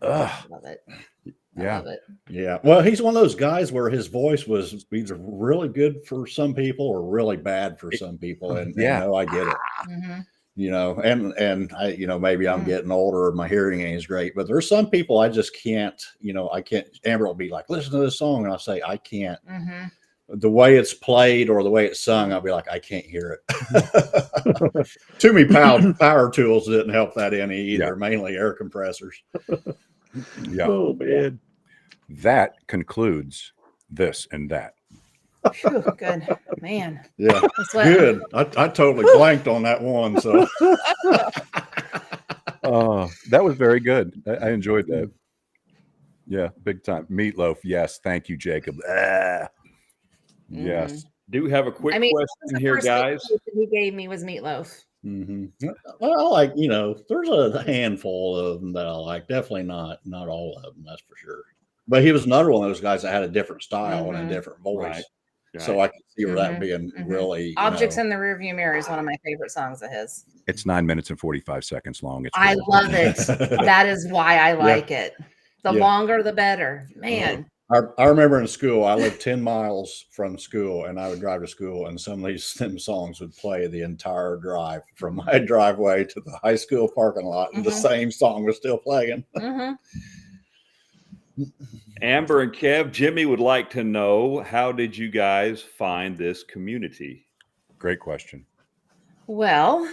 Speaker 5: I love it. I
Speaker 3: Yeah.
Speaker 5: love it.
Speaker 6: Yeah. Well, he's one of those guys where his voice was either really good for some people or really bad for some people. And
Speaker 3: Yeah.
Speaker 6: I get it.
Speaker 5: Mhm.
Speaker 6: And I, maybe I'm
Speaker 5: Mm.
Speaker 6: getting older, my hearing ain't as great, but there's some people I just can't, I can't. Amber will be like, listen to this song. And I'll say, I can't.
Speaker 5: Mhm.
Speaker 6: The way it's played or the way it's sung, I'll be like, I can't hear it. Too many power tools didn't help that any either,
Speaker 3: Yeah.
Speaker 6: mainly air compressors.
Speaker 3: Yeah.
Speaker 4: Oh man.
Speaker 3: That concludes this and that.
Speaker 5: Whew, good man.
Speaker 6: Yeah.
Speaker 5: That's what,
Speaker 6: Good. I totally blanked on that one. So
Speaker 3: That was very good. I enjoyed that. Yeah, big time. Meatloaf. Yes. Thank you, Jacob. Yes.
Speaker 2: Do have a quick
Speaker 5: that was
Speaker 2: question
Speaker 5: the
Speaker 2: here,
Speaker 5: first
Speaker 2: guys.
Speaker 5: thing he gave me was Meatloaf.
Speaker 6: well, like, there's a handful of them that I like. Definitely not all of them, that's for sure. But he was another one of those guys that had a different style and a different voice.
Speaker 2: Right.
Speaker 6: So I can see where that
Speaker 5: Mhm.
Speaker 6: being really
Speaker 5: Objects in the Rearview Mirror is one of my favorite songs of his.
Speaker 3: It's 9 minutes and 45 seconds long. It's
Speaker 5: I
Speaker 3: really
Speaker 5: love
Speaker 3: good.
Speaker 5: it. That is why I like it. The
Speaker 6: Yeah.
Speaker 5: longer, the better. Man.
Speaker 6: I remember in school, I lived 10 miles from school and I would drive to school and some of them songs would play the entire drive from my driveway to the high school parking lot and the same song was still playing.
Speaker 5: Mhm.
Speaker 2: Amber and Kev, Jimmy would like to know, how did you guys find this community?
Speaker 3: Great question.
Speaker 5: Well,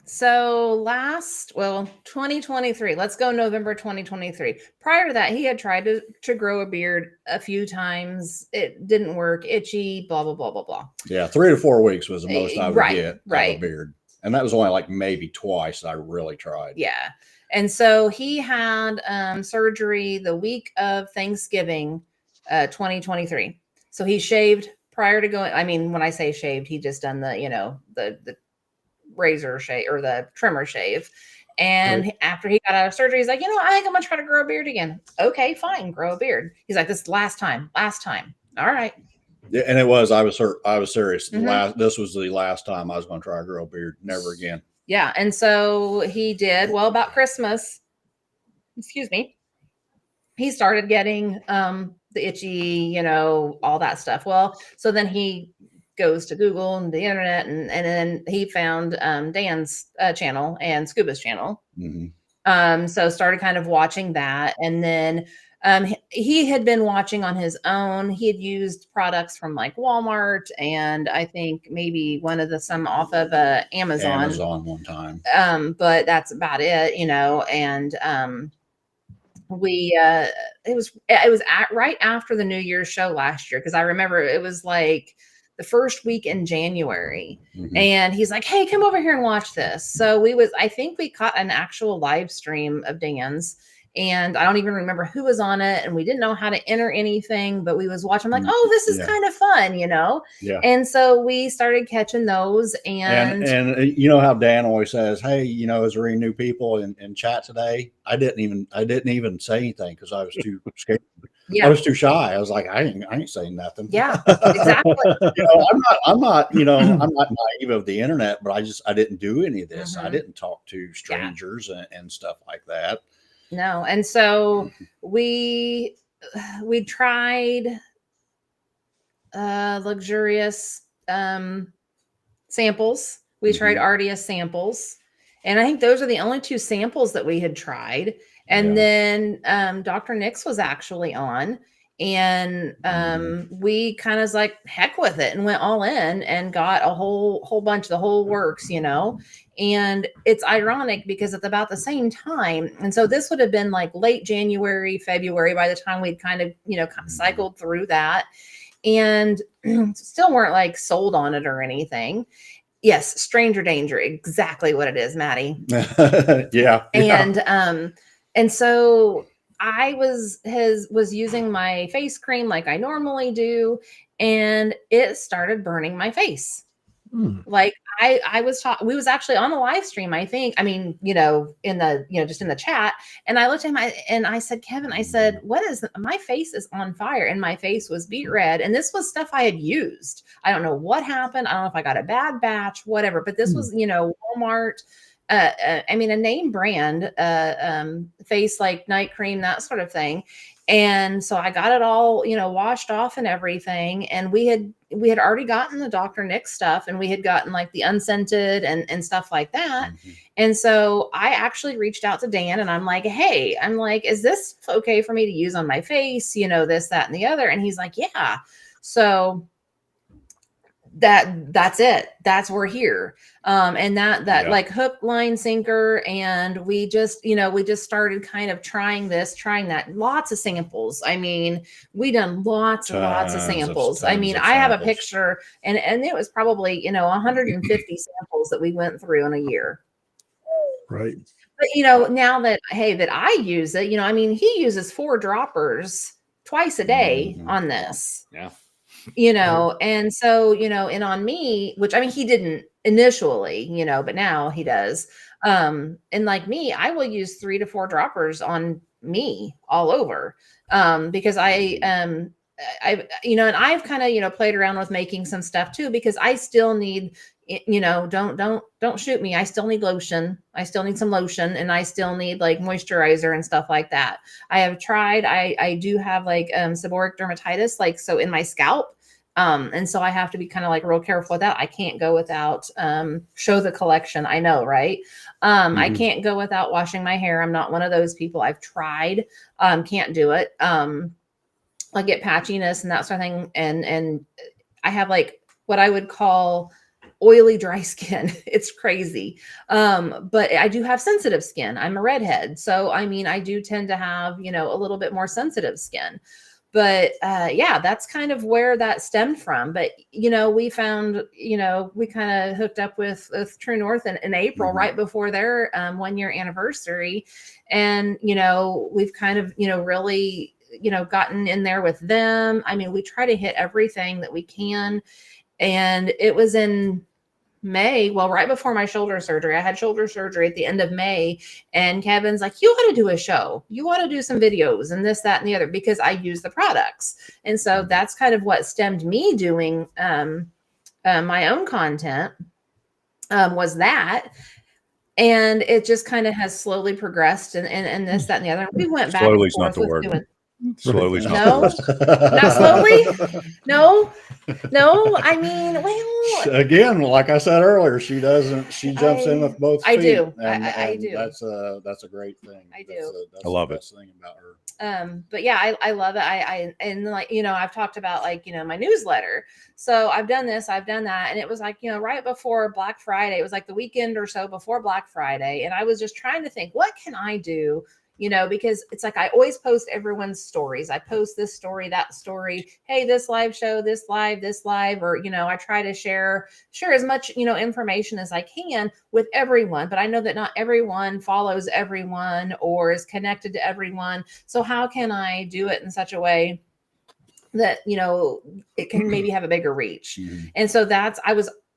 Speaker 5: so 2023, let's go November 2023. Prior to that, he had tried to grow a beard a few times. It didn't work, itchy, blah, blah, blah, blah, blah.
Speaker 6: Yeah, 3 to 4 weeks was the most I would get out of
Speaker 5: right.
Speaker 6: a beard. And that was only like maybe twice I really tried.
Speaker 5: Yeah. And so he had surgery the week of Thanksgiving, 2023. So he shaved prior to going. I mean, when I say shaved, he just done the razor shave or the trimmer shave. And after he got out of surgery, he's like, I think I'm gonna try to grow a beard again. Okay, fine, grow a beard. He's like, this is last time. All right.
Speaker 6: Yeah, and it was. I was serious.
Speaker 5: Mhm.
Speaker 6: This was the last time I was going to try to grow a beard. Never again.
Speaker 5: Yeah, and so he did. Well, about Christmas, excuse me, he started getting the itchy, all that stuff. Well, so then he goes to Google and the internet, and then he found Dan's channel and Scuba's channel. So started kind of watching that, and then he had been watching on his own. He had used products from like Walmart, and I think maybe some off of Amazon
Speaker 6: one time.
Speaker 5: But that's about it, and we it was right after the New Year's show last year, because I remember it was like the first week in January, and he's like, hey, come over here and watch this. So I think we caught an actual live stream of Dan's, and I don't even remember who was on it, and we didn't know how to enter anything, but we was watching, like, oh, this is kind of fun,
Speaker 6: Yeah.
Speaker 5: And so we started catching those, and
Speaker 6: you know how Dan always says, hey, is there any new people in chat today? I didn't even say anything because I was too scared.
Speaker 5: yeah.
Speaker 6: I was too shy. I was like, I ain't saying nothing.
Speaker 5: Yeah, exactly.
Speaker 6: I'm not naive of the internet, but I didn't do any of this. I didn't talk to strangers and stuff like that.
Speaker 5: No. And so we tried luxurious samples. We tried Ardius samples, and I think those are the only two samples that we had tried. And then Dr. Nix was actually on, and we kind of was like, heck with it, and went all in and got a whole bunch, the whole works, And it's ironic because it's about the same time. And so this would have been like late January, February, by the time we'd kind of, cycled through that, and still weren't like sold on it or anything. Yes. Stranger danger. Exactly what it is, Maddie.
Speaker 6: Yeah.
Speaker 5: And so I was using my face cream like I normally do, and it started burning my face. Like I was we was actually on a live stream, I think. I mean, in the, just in the chat. And I looked at him and I said, Kevin, I said, my face is on fire, and my face was beet red. And this was stuff I had used. I don't know what happened. I don't know if I got a bad batch, whatever, but this was, Walmart, a name brand, face like night cream, that sort of thing. And so I got it all, washed off and everything. And we had already gotten the Dr. Nix stuff, and we had gotten like the unscented and stuff like that. And so I actually reached out to Dan, and I'm like, hey, is this okay for me to use on my face? This, that, and the other. And he's like, yeah. So that's it. We're here. And that like hook, line, sinker. And we just started kind of trying that, lots of samples. I mean, we done lots of samples. I mean, I have a picture, and it was probably, 150 samples that we went through in a year.
Speaker 4: Right.
Speaker 5: But, now that I use it, he uses 4 droppers twice a day on this.
Speaker 2: Yeah.
Speaker 5: And so, and on me, which he didn't initially, but now he does. And like me, I will use 3 to 4 droppers on me all over. Because and I've kind of, played around with making some stuff too, because I still need, don't shoot me. I still need lotion. I still need some lotion, and I still need like moisturizer and stuff like that. I have tried, I do have like, seborrheic dermatitis, like, so in my scalp. And so I have to be kind of like real careful with that. I can't go without, show the collection. I know, right? I can't go without washing my hair. I'm not one of those people. I've tried, can't do it. I get patchiness and that sort of thing. And I have like what I would call oily, dry skin. It's crazy. But I do have sensitive skin. I'm a redhead. So, I do tend to have, a little bit more sensitive skin. But that's kind of where that stemmed from. But, we found, we kind of hooked up with True North in April, right before their 1-year anniversary. And, we've kind of, really, gotten in there with them. We try to hit everything that we can. And it was in May, well, right before my shoulder surgery. I had shoulder surgery at the end of May, and Kevin's like, you ought to do a show. You ought to do some videos and this, that, and the other, because I use the products. And so that's kind of what stemmed me doing my own content, was that. And it just kind of has slowly progressed and this, that, and the other. We went back
Speaker 3: Slowly
Speaker 5: and
Speaker 3: is not
Speaker 5: forth
Speaker 3: the
Speaker 5: with
Speaker 3: word.
Speaker 5: doing.
Speaker 3: Slowly is not
Speaker 5: No,
Speaker 3: the
Speaker 5: not slowly. No. I mean, well,
Speaker 6: Again, like I said earlier, she doesn't. She jumps in with both
Speaker 5: I
Speaker 6: feet,
Speaker 5: do.
Speaker 6: and
Speaker 5: I do.
Speaker 6: that's a great thing.
Speaker 5: I do.
Speaker 6: That's
Speaker 3: I love
Speaker 6: the
Speaker 3: it.
Speaker 6: best thing about her.
Speaker 5: But yeah, I love it. And like, I've talked about like, my newsletter. So I've done this, I've done that. And it was like, right before Black Friday, it was like the weekend or so before Black Friday. And I was just trying to think, what can I do? Because it's like I always post everyone's stories. I post this story, that story. Hey, this live show, this live, or I try to share as much information as I can with everyone. But I know that not everyone follows everyone or is connected to everyone. So how can I do it in such a way that it can maybe have a bigger reach?
Speaker 6: Mm-hmm.
Speaker 5: And so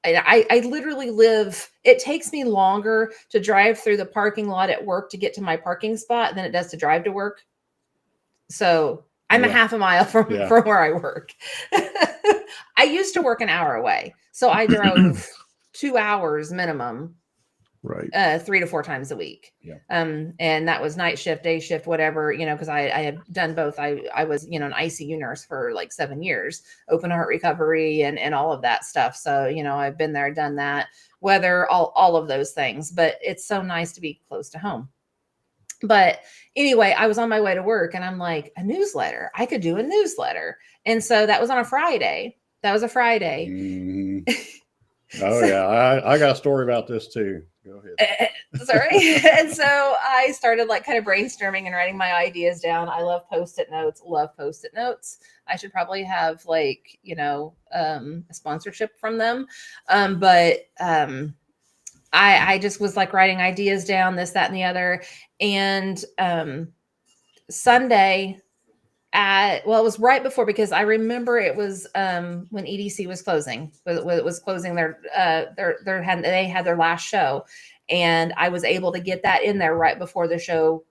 Speaker 5: I literally live, it takes me longer to drive through the parking lot at work to get to my parking spot than it does to drive to work. So I'm a half a mile from where I work. I used to work an hour away. So I drove 2 hours minimum,
Speaker 4: Right.
Speaker 5: 3 to 4 times a week.
Speaker 6: Yeah.
Speaker 5: And that was night shift, day shift, whatever, because I had done both. I was, an ICU nurse for like 7 years, open heart recovery and all of that stuff. So, I've been there, done that, weather, all of those things, but it's so nice to be close to home. But anyway, I was on my way to work and I'm like, a newsletter, I could do a newsletter. And so that was on a Friday. That was a Friday.
Speaker 6: Mm-hmm. Oh, yeah. I got a story about this too. Go ahead.
Speaker 5: Sorry. And so I started like kind of brainstorming and writing my ideas down. I love Post-it notes. I should probably have like, a sponsorship from them. But I just was like writing ideas down, this, that, and the other. And Sunday it was right before, because I remember it was when EDC was closing. It was closing they had their last show, and I was able to get that in there right before the show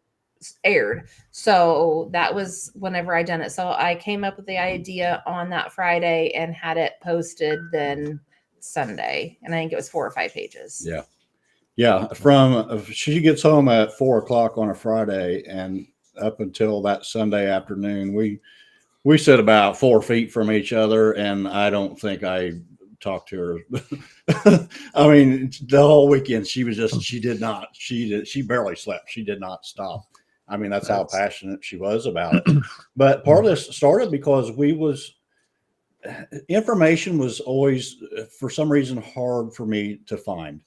Speaker 5: aired. So that was whenever I done it. So I came up with the idea on that Friday and had it posted then Sunday, and I think it was 4 or 5 pages.
Speaker 6: Yeah. She gets home at 4:00 on a Friday, and up until that Sunday afternoon, we sit about 4 feet from each other, and I don't think I talked to her. I mean, the whole weekend she barely slept. She did not stop. I mean, that's how passionate she was about it. But part of this started because information was always, for some reason, hard for me to find.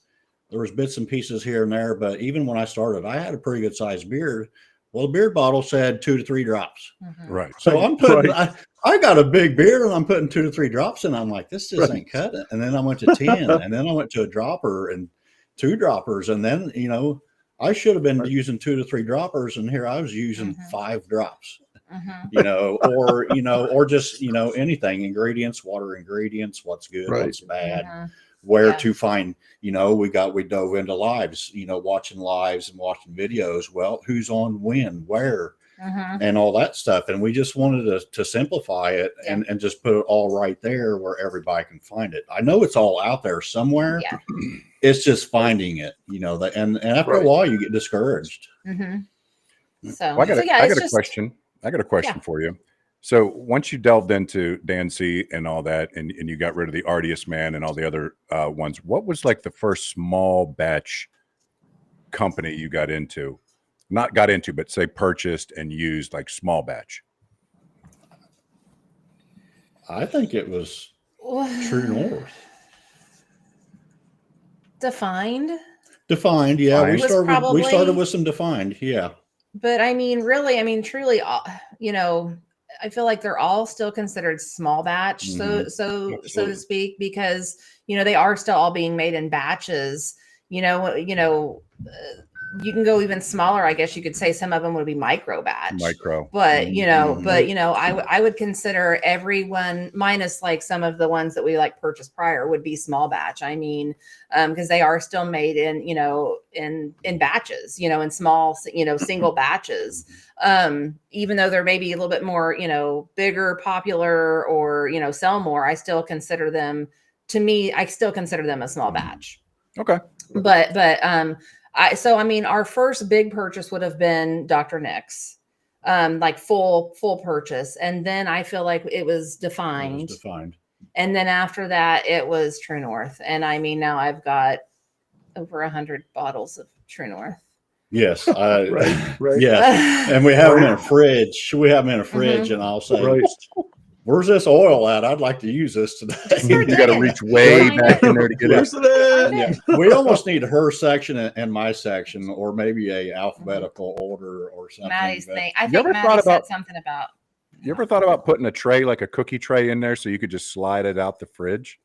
Speaker 6: There was bits and pieces here and there, but even when I started, I had a pretty good sized beard. Well, the beard bottle said 2 to 3 drops.
Speaker 5: Mm-hmm.
Speaker 3: Right.
Speaker 6: So I'm putting, I got a big beard and I'm putting 2 to 3 drops in. I'm like, this just ain't cutting. And then I went to 10 and then I went to a dropper and 2 droppers. And then, I should have been using 2 to 3 droppers. And here I was using 5 drops, or just, anything, ingredients, water ingredients, what's good, what's bad. Where to find, we dove into lives, watching lives and watching videos. Well, who's on when, where, and all that stuff. And we just wanted to simplify it and just put it all right there where everybody can find it. I know it's all out there somewhere.
Speaker 5: Yeah.
Speaker 6: It's just finding it, and after a while you get discouraged.
Speaker 5: Mm-hmm. So,
Speaker 3: I got a question. I got a question for you. So once you delved into Dan C and all that, and you got rid of the Artiest Man and all the other ones, what was like the first small batch company you got into? Not got into, but say purchased and used, like small batch.
Speaker 6: I think it was True North.
Speaker 5: Defined.
Speaker 6: Yeah. We started with some Defined. Yeah.
Speaker 5: But I mean, really, truly, I feel like they're all still considered small batch, so to speak, because they are still all being made in batches. You can go even smaller. I guess you could say some of them would be micro batch. But I would consider everyone, minus like some of the ones that we like purchased prior, would be small batch. I mean, because they are still made in in batches, in small single batches. Even though they're maybe a little bit more bigger, popular, or sell more, I still consider them. To me, I still consider them a small batch.
Speaker 3: Okay.
Speaker 5: But I mean, our first big purchase would have been Dr. Nick's, like full purchase. And then I feel like it was defined. And then after that, it was True North. And I mean, now I've got over 100 bottles of True North.
Speaker 6: Yes.
Speaker 4: Right.
Speaker 6: Yes. And we have them in a fridge. And I'll say, where's this oil at? I'd like to use this today.
Speaker 3: You got to reach way back in there to get it.
Speaker 6: Yeah. We almost need her section and my section, or maybe a alphabetical order or something.
Speaker 5: Maddie's thing. I
Speaker 3: You
Speaker 5: think
Speaker 3: ever
Speaker 5: Maddie
Speaker 3: thought
Speaker 5: said
Speaker 3: about-
Speaker 5: something about.
Speaker 3: You ever thought about putting a tray, like a cookie tray, in there so you could just slide it out the fridge?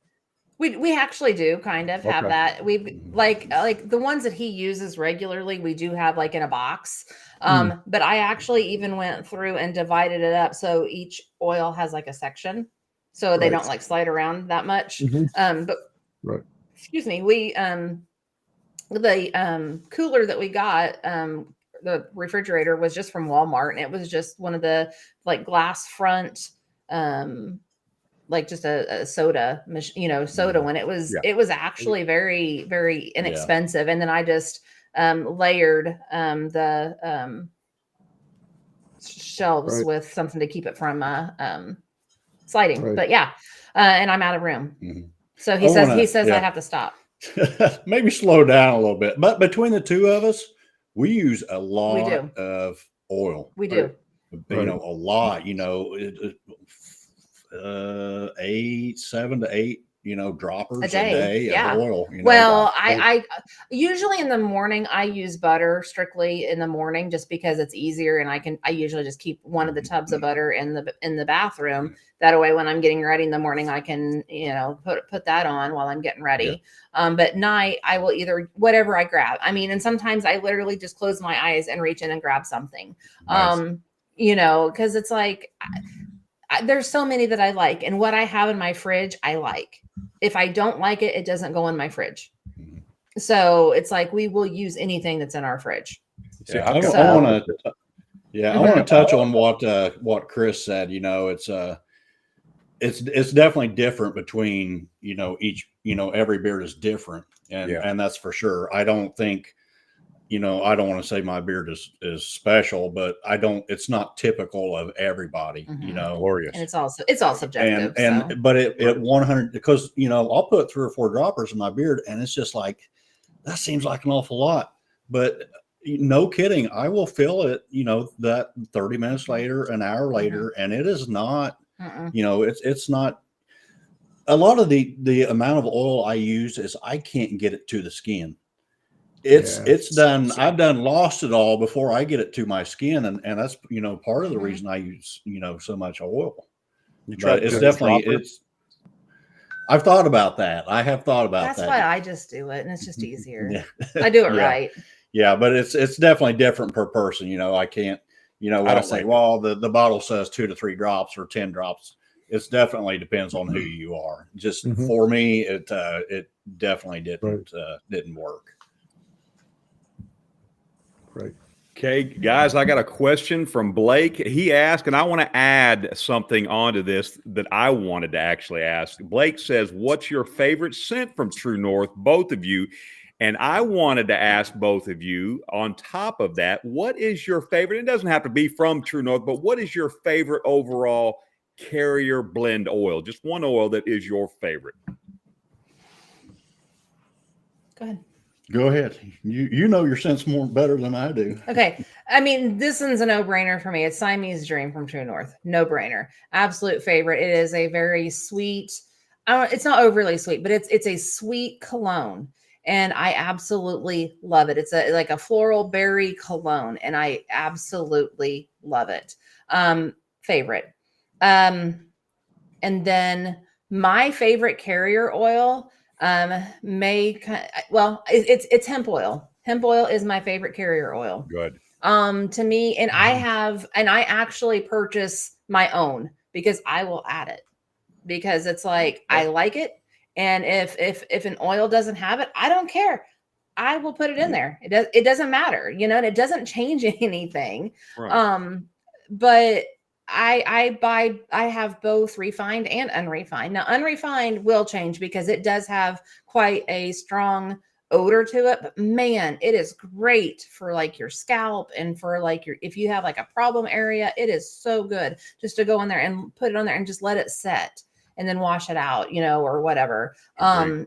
Speaker 5: We actually do kind of have
Speaker 3: Okay.
Speaker 5: that. We like the ones that he uses regularly, we do have like in a box. But I actually even went through and divided it up so each oil has like a section, so they don't like slide around that much. But excuse me, we the cooler that we got, the refrigerator was just from Walmart, and it was just one of the like glass front, like just a soda, soda one. It was actually very, very inexpensive. And then I just layered the shelves with something to keep it from sliding. But yeah, and I'm out of room. So he says I have to stop.
Speaker 6: Maybe slow down a little bit. But between the two of us, we use a lot of oil.
Speaker 5: We do.
Speaker 6: A lot, 7 to 8, droppers a day of oil.
Speaker 5: Well, I usually in the morning, I use butter strictly in the morning just because it's easier. And I usually just keep one of the tubs of butter in the bathroom. That way, when I'm getting ready in the morning, I can, put that on while I'm getting ready. But at night, I will either whatever I grab. I mean, and sometimes I literally just close my eyes and reach in and grab something. Nice. Because it's like there's so many that I like, and what I have in my fridge, I like. If I don't like it, it doesn't go in my fridge. So it's like we will use anything that's in our fridge.
Speaker 6: I want to touch on what Chris said. It's definitely different between each every beard is different, and that's for sure. I don't think I don't want to say my beard is special, but it's not typical of everybody.
Speaker 3: Glorious.
Speaker 5: And it's all subjective.
Speaker 6: But it 100 because I'll put 3 or 4 droppers in my beard, and it's just like that seems like an awful lot, but no kidding, I will feel it. That 30 minutes later, an hour later, and it is not. It's not. A lot of the amount of oil I use is I can't get it to the skin. It's done. I've lost it all before I get it to my skin, and that's part of the reason I use so much oil. I've thought about that. I have thought about that.
Speaker 5: That's why I just do it, and it's just easier. I do it right.
Speaker 6: Yeah, but it's definitely different per person. I can't. I don't say, well, the bottle says 2 to 3 drops or 10 drops. It's definitely depends on who you are. Just for me, it definitely didn't work.
Speaker 4: Right.
Speaker 2: Okay, guys, I got a question from Blake. He asked, and I want to add something onto this that I wanted to actually ask. Blake says, what's your favorite scent from True North, both of you? And I wanted to ask both of you, on top of that, what is your favorite? It doesn't have to be from True North, but what is your favorite overall carrier blend oil? Just one oil that is your favorite.
Speaker 5: Go ahead.
Speaker 6: Go ahead. You know your scents more better than I do.
Speaker 5: Okay. I mean, this one's a no-brainer for me. It's Siamese Dream from True North. No-brainer. Absolute favorite. It is a very sweet, it's not overly sweet, but it's a sweet cologne. And I absolutely love it. It's like a floral berry cologne, and I absolutely love it. Favorite. And then my favorite carrier oil, it's hemp oil. Hemp oil is my favorite carrier oil.
Speaker 3: Good.
Speaker 5: To me, and I actually purchase my own because I will add it because it's like, I like it. And if an oil doesn't have it, I don't care. I will put it in there. It doesn't matter, and it doesn't change anything. Right. But I have both refined and unrefined. Now, unrefined will change because it does have quite a strong odor to it, but man, it is great for like your scalp and for like your, if you have like a problem area, it is so good just to go in there and put it on there and just let it set and then wash it out, you know, or whatever.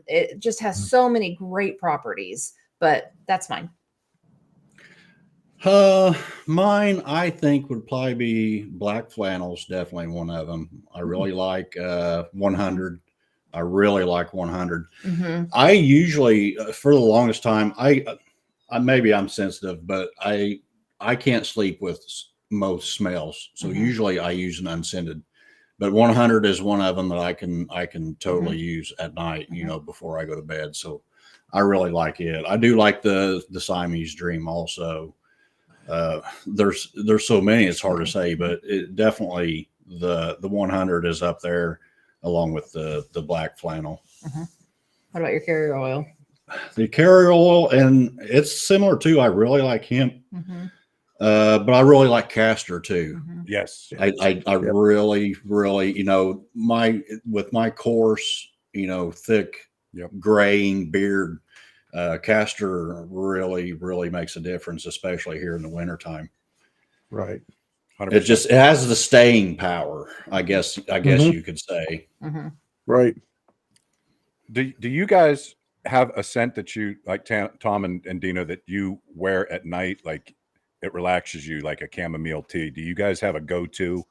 Speaker 5: It just has so many great properties, but that's mine.
Speaker 6: Mine, I think, would probably be black flannels. Definitely one of them. I really like 100. I really like 100. I usually, for the longest time, I maybe I'm sensitive, but I can't sleep with most smells. So usually I use an unscented. But 100 is one of them that I can totally use at night, you know, before I go to bed. So I really like it. I do like the Siamese Dream also. There's so many, it's hard to say, but it definitely the 100 is up there along with the black flannel.
Speaker 5: What about your carrier oil?
Speaker 6: The carrier oil, and it's similar too. I really like hemp, but I really like castor too.
Speaker 3: Yes.
Speaker 6: I really, you know, with my coarse, you know, thick graying beard, castor really makes a difference, especially here in the wintertime.
Speaker 4: Right.
Speaker 3: 100%.
Speaker 6: It has the staying power, I guess you could say.
Speaker 4: Right.
Speaker 3: Do you guys have a scent that you like, Tom and Dino, that you wear at night? Like it relaxes you, like a chamomile tea. Do you guys have a go-to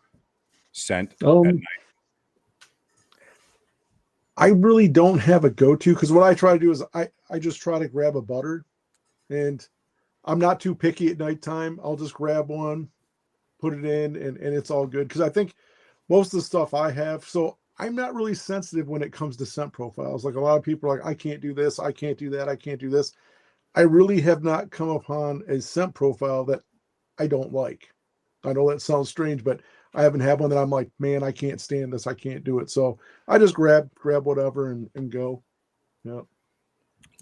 Speaker 3: scent at night?
Speaker 4: I really don't have a go-to, because what I try to do is I just try to grab a butter, and I'm not too picky at nighttime. I'll just grab one, put it in, and it's all good. Because I think most of the stuff I have, so I'm not really sensitive when it comes to scent profiles. Like a lot of people are like, I can't do this, I can't do that, I can't do this. I really have not come upon a scent profile that I don't like. I know that sounds strange, but I haven't had one that I'm like, man, I can't stand this, I can't do it. So I just grab whatever and go. Yeah.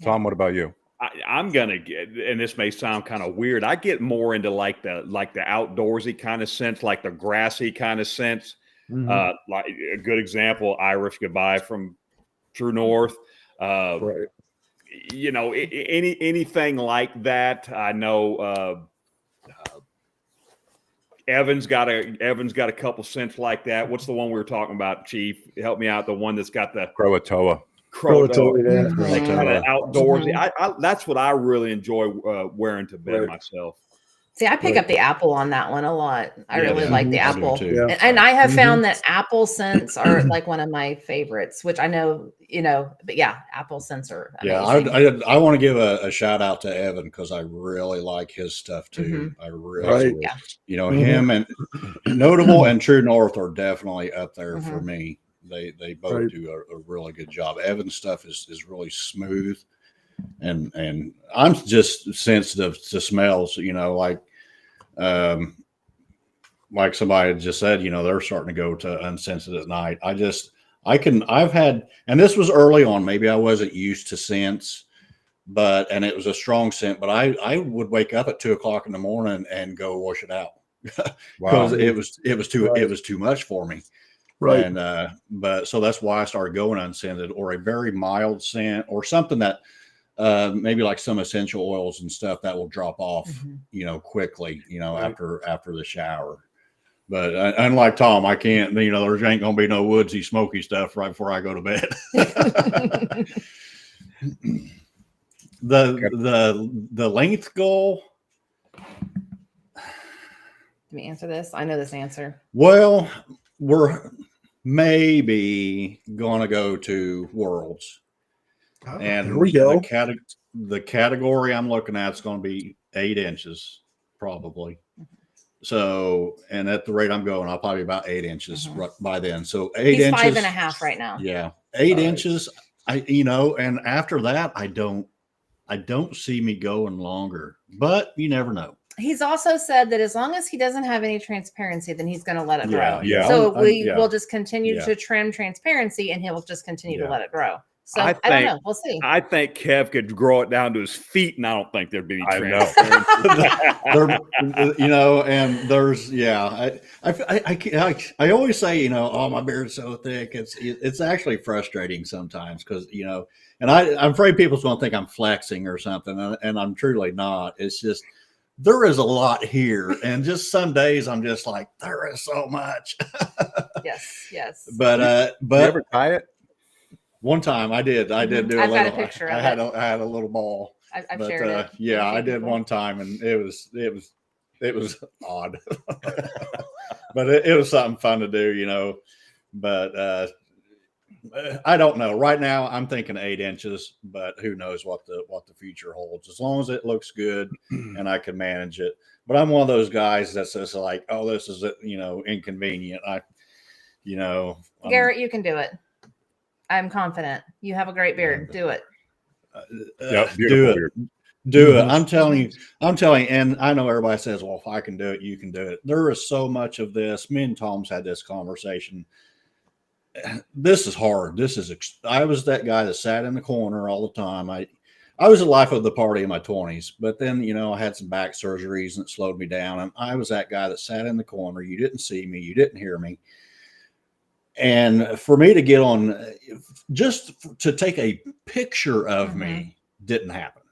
Speaker 3: Tom, what about you?
Speaker 2: I'm gonna get, and this may sound kind of weird, I get more into like the outdoorsy kind of sense, like the grassy kind of sense. Like a good example, Irish Goodbye from True North.
Speaker 4: Right.
Speaker 2: You know, anything like that. I know Evan's got a couple scents like that. What's the one we were talking about, Chief? Help me out. The one that's got the
Speaker 3: Croatoa.
Speaker 2: Croatoa.
Speaker 4: Croatoa,
Speaker 2: Kind of outdoorsy. That's what I really enjoy wearing to bed myself.
Speaker 5: See, I pick up the apple on that one a lot. I really like the apple.
Speaker 6: Too.
Speaker 5: And I have found that apple scents are like one of my favorites, which I know, you know, but yeah, apple scents are amazing.
Speaker 6: I want to give a shout out to Evan, because I really like his stuff too. I really, you know, him and Notable and True North are definitely up there for me. They both do a really good job. Evan's stuff is really smooth, and I'm just sensitive to smells, you know, like somebody just said, you know, they're starting to go to unscented at night. I've had, and this was early on, maybe I wasn't used to scents, and it was a strong scent, but I would wake up at 2:00 in the morning and go wash it out because it was too much for me.
Speaker 4: Right.
Speaker 6: And but so that's why I started going unscented, or a very mild scent, or something that maybe like some essential oils and stuff that will drop off, you know, quickly, you know, after the shower. But unlike Tom, I can't, you know, there ain't gonna be no woodsy, smoky stuff right before I go to bed. The length goal.
Speaker 5: Let me answer this. I know this answer.
Speaker 6: Well, we're maybe gonna go to Worlds. And
Speaker 4: here we go.
Speaker 6: The category I'm looking at is going to be 8 inches, probably. So, and at the rate I'm going, I'll probably be about 8 inches by then. So 8
Speaker 5: He's
Speaker 6: inches.
Speaker 5: 5.5 right now.
Speaker 6: Yeah, 8 inches. You know, and after that, I don't see me going longer. But you never know.
Speaker 5: He's also said that as long as he doesn't have any transparency, then he's going to let it grow.
Speaker 3: Yeah.
Speaker 5: So we will just continue to trim transparency, and he'll just continue to let it grow. So I don't know. We'll see.
Speaker 2: I think Kev could grow it down to his feet, and I don't think there'd be any
Speaker 3: I know.
Speaker 2: transparency.
Speaker 6: You know, and there's I always say, you know, oh, my beard's so thick. It's actually frustrating sometimes because, you know, and I'm afraid people's going to think I'm flexing or something, and I'm truly not. It's just there is a lot here, and just some days I'm just like, there is so much.
Speaker 5: Yes.
Speaker 3: But you ever tie it?
Speaker 6: One time I did do
Speaker 5: I've
Speaker 6: a
Speaker 5: got
Speaker 6: little.
Speaker 5: a picture
Speaker 6: I
Speaker 5: of
Speaker 6: had
Speaker 5: it.
Speaker 6: I had a little ball.
Speaker 5: I've
Speaker 6: But
Speaker 5: shared it.
Speaker 6: yeah,
Speaker 5: with a
Speaker 6: I
Speaker 5: few
Speaker 6: did
Speaker 5: people.
Speaker 6: one time, and it was odd, but it was something fun to do, you know. But I don't know. Right now, I'm thinking 8 inches, but who knows what the future holds? As long as it looks good and I can manage it. But I'm one of those guys that's just like, oh, this is you know, inconvenient.
Speaker 5: Garrett, you can do it. I'm confident. You have a great beard. Do it.
Speaker 3: Yeah,
Speaker 6: Do
Speaker 3: beautiful
Speaker 6: it.
Speaker 3: beard.
Speaker 6: Do it. I'm telling you, and I know everybody says, well, if I can do it, you can do it. There is so much of this. Me and Tom's had this conversation. This is hard. I was that guy that sat in the corner all the time. I was the life of the party in my 20s, but then, you know, I had some back surgeries and it slowed me down. And I was that guy that sat in the corner. You didn't see me. You didn't hear me. And for me to get on, just to take a picture of me didn't happen,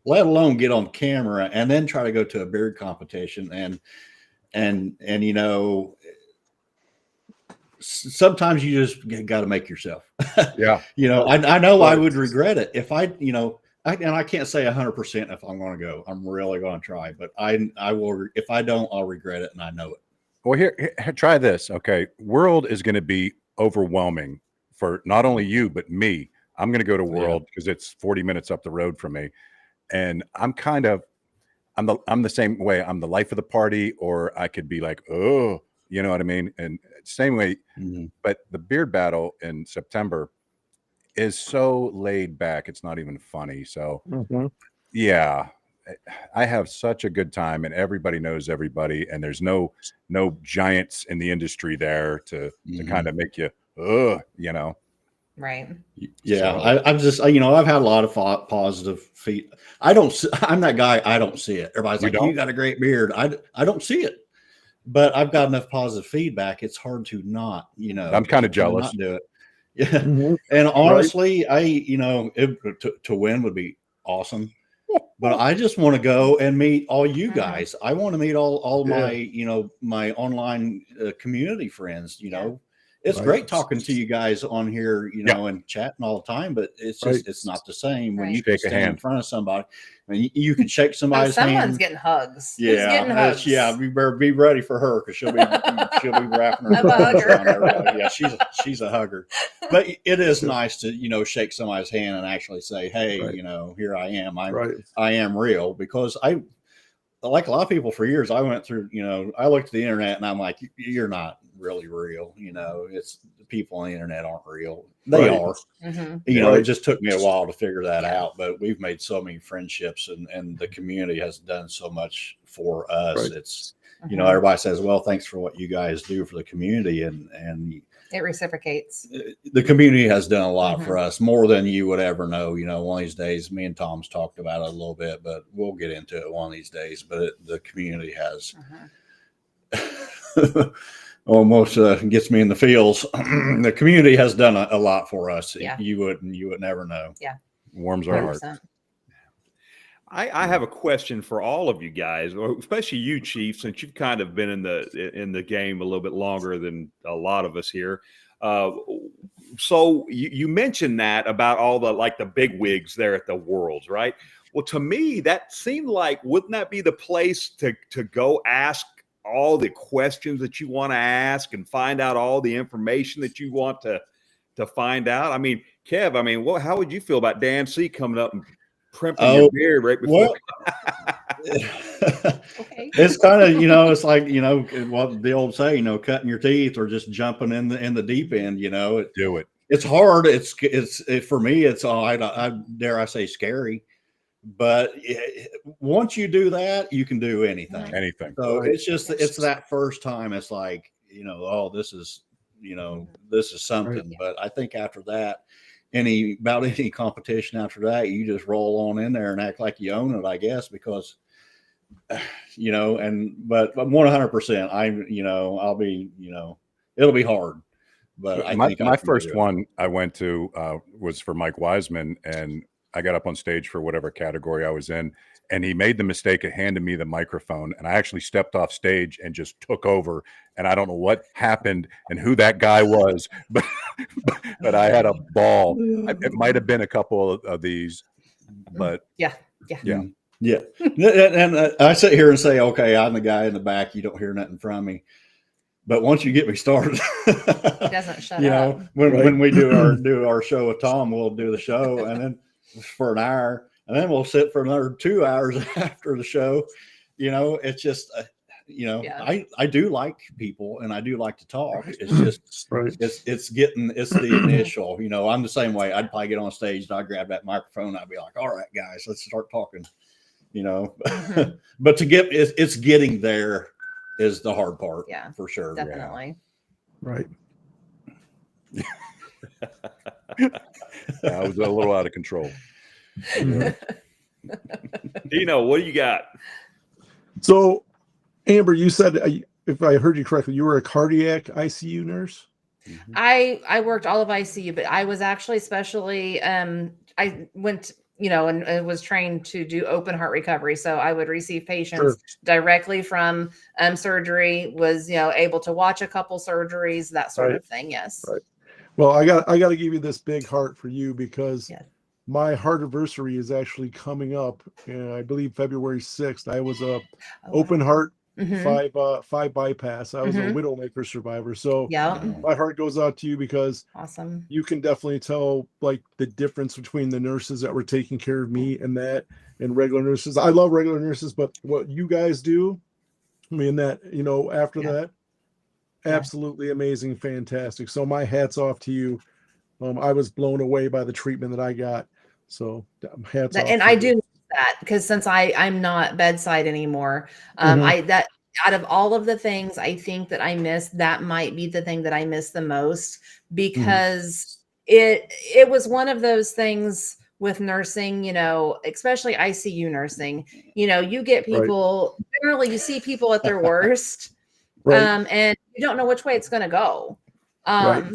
Speaker 6: let alone get on camera and then try to go to a beard competition. And you know, sometimes you just got to make yourself.
Speaker 3: Yeah.
Speaker 6: You know, I know I would regret it if I, you know, and I can't say 100% if I'm going to go. I'm really going to try, but I will. If I don't, I'll regret it, and I know it.
Speaker 3: Well, here, try this. Okay. World is going to be overwhelming for not only you, but me. I'm going to go to World because it's 40 minutes up the road from me. And I'm the same way. I'm the life of the party, or I could be like, oh, you know what I mean? And same way. But the beard battle in September is so laid back. It's not even funny. So yeah, I have such a good time, and everybody knows everybody, and there's no giants in the industry there to kind of make you, you know.
Speaker 5: Right.
Speaker 6: Yeah,
Speaker 3: So,
Speaker 6: I've just, you know, I've had a lot of positive feet. I'm that guy. I don't see it. Everybody's like, you got a great beard. I don't see it, but I've got enough positive feedback. It's hard to not, you know,
Speaker 3: I'm kind of jealous.
Speaker 6: Not do it. Yeah. And honestly, you know, to win would be awesome. But I just want to go and meet all you guys. I want to meet all my, you know, my online community friends. You know, it's great talking to you guys on here, you know, and chatting all the time. But it's just it's not the same when you can stand in front of somebody. I mean, you can shake somebody's hand.
Speaker 5: Someone's getting hugs.
Speaker 6: Yeah,
Speaker 5: who's getting hugs?
Speaker 6: Yeah. We better be ready for her because she'll be wrapping her arms around everybody. Yeah, she's a hugger. But it is nice to, you know, shake somebody's hand and actually say, hey, you know, here I am. I am real, because I, like a lot of people for years, I went through, you know, I looked at the internet and I'm like, you're not really real. You know, it's the people on the internet aren't real. They are. You know, it just took me a while to figure that out, but we've made so many friendships, and the community has done so much for us. It's, you know, everybody says, well, thanks for what you guys do for the community. And
Speaker 5: it reciprocates.
Speaker 6: The community has done a lot for us, more than you would ever know. You know, one of these days, me and Tom's talked about it a little bit, but we'll get into it one of these days. But the community has almost gets me in the feels. The community has done a lot for us. You would never know.
Speaker 5: Yeah.
Speaker 3: Warms our heart.
Speaker 2: I have a question for all of you guys, or especially you, Chief, since you've kind of been in the game a little bit longer than a lot of us here. So you mentioned that about all the big wigs there at the Worlds, right? Well, to me, that seemed like, wouldn't that be the place to go ask all the questions that you want to ask and find out all the information that you want to find out? I mean, Kev, how would you feel about Dan C coming up and primping your beard right before?
Speaker 6: It's kind of, you know, it's like, you know, what the old say, you know, cutting your teeth or just jumping in the deep end. You know, it's hard. It's for me, it's I dare I say scary. But once you do that, you can do anything. So it's just, it's that first time. It's like, you know, oh, this is something. But I think after that, any competition after that, you just roll on in there and act like you own it, I guess, because you know, but 100%, I'll be, it'll be hard, but I think
Speaker 3: my first one I went to was for Mike Wiseman, and I got up on stage for whatever category I was in, and he made the mistake of handing me the microphone, and I actually stepped off stage and just took over, and I don't know what happened and who that guy was, but I had a ball. It might have been a couple of these, but
Speaker 5: Yeah.
Speaker 6: And I sit here and say, okay, I'm the guy in the back. You don't hear nothing from me. But once you get me started,
Speaker 5: He doesn't shut up.
Speaker 6: When we do our show with Tom, we'll do the show and then for an hour, and then we'll sit for another 2 hours after the show. It's just, I do like people and I do like to talk. It's just, it's the initial, I'm the same way. I'd probably get on stage and I'd grab that microphone and I'd be like, all right, guys, let's start talking,
Speaker 5: Mm-hmm.
Speaker 6: but it's getting there is the hard part.
Speaker 5: Yeah,
Speaker 6: for sure.
Speaker 5: Definitely.
Speaker 4: Right.
Speaker 3: I was a little out of control.
Speaker 2: Dino, what do you got?
Speaker 4: So, Amber, you said, if I heard you correctly, you were a cardiac ICU nurse.
Speaker 3: Mm-hmm.
Speaker 5: I worked all of ICU, but I was actually especially I went, and was trained to do open heart recovery. So I would receive patients directly from surgery, was able to watch a couple surgeries, that sort of thing. Yes. Right.
Speaker 4: Well, I got to give you this big heart for you because my heart anniversary is actually coming up. I believe February 6th. I was a open heart. Mm-hmm. five bypass. I was a widowmaker survivor. So my heart goes out to you because
Speaker 5: awesome.
Speaker 4: You can definitely tell like the difference between the nurses that were taking care of me and regular nurses. I love regular nurses, but what you guys do, I mean that, after that, absolutely amazing, fantastic. So my hat's off to you. I was blown away by the treatment that I got. So hats off.
Speaker 5: And I do that because since I'm not bedside anymore, that out of all of the things I think that I miss, that might be the thing that I miss the most, because it was one of those things with nursing, especially ICU nursing, you get people, generally you see people at their worst, and you don't know which way it's going to go. But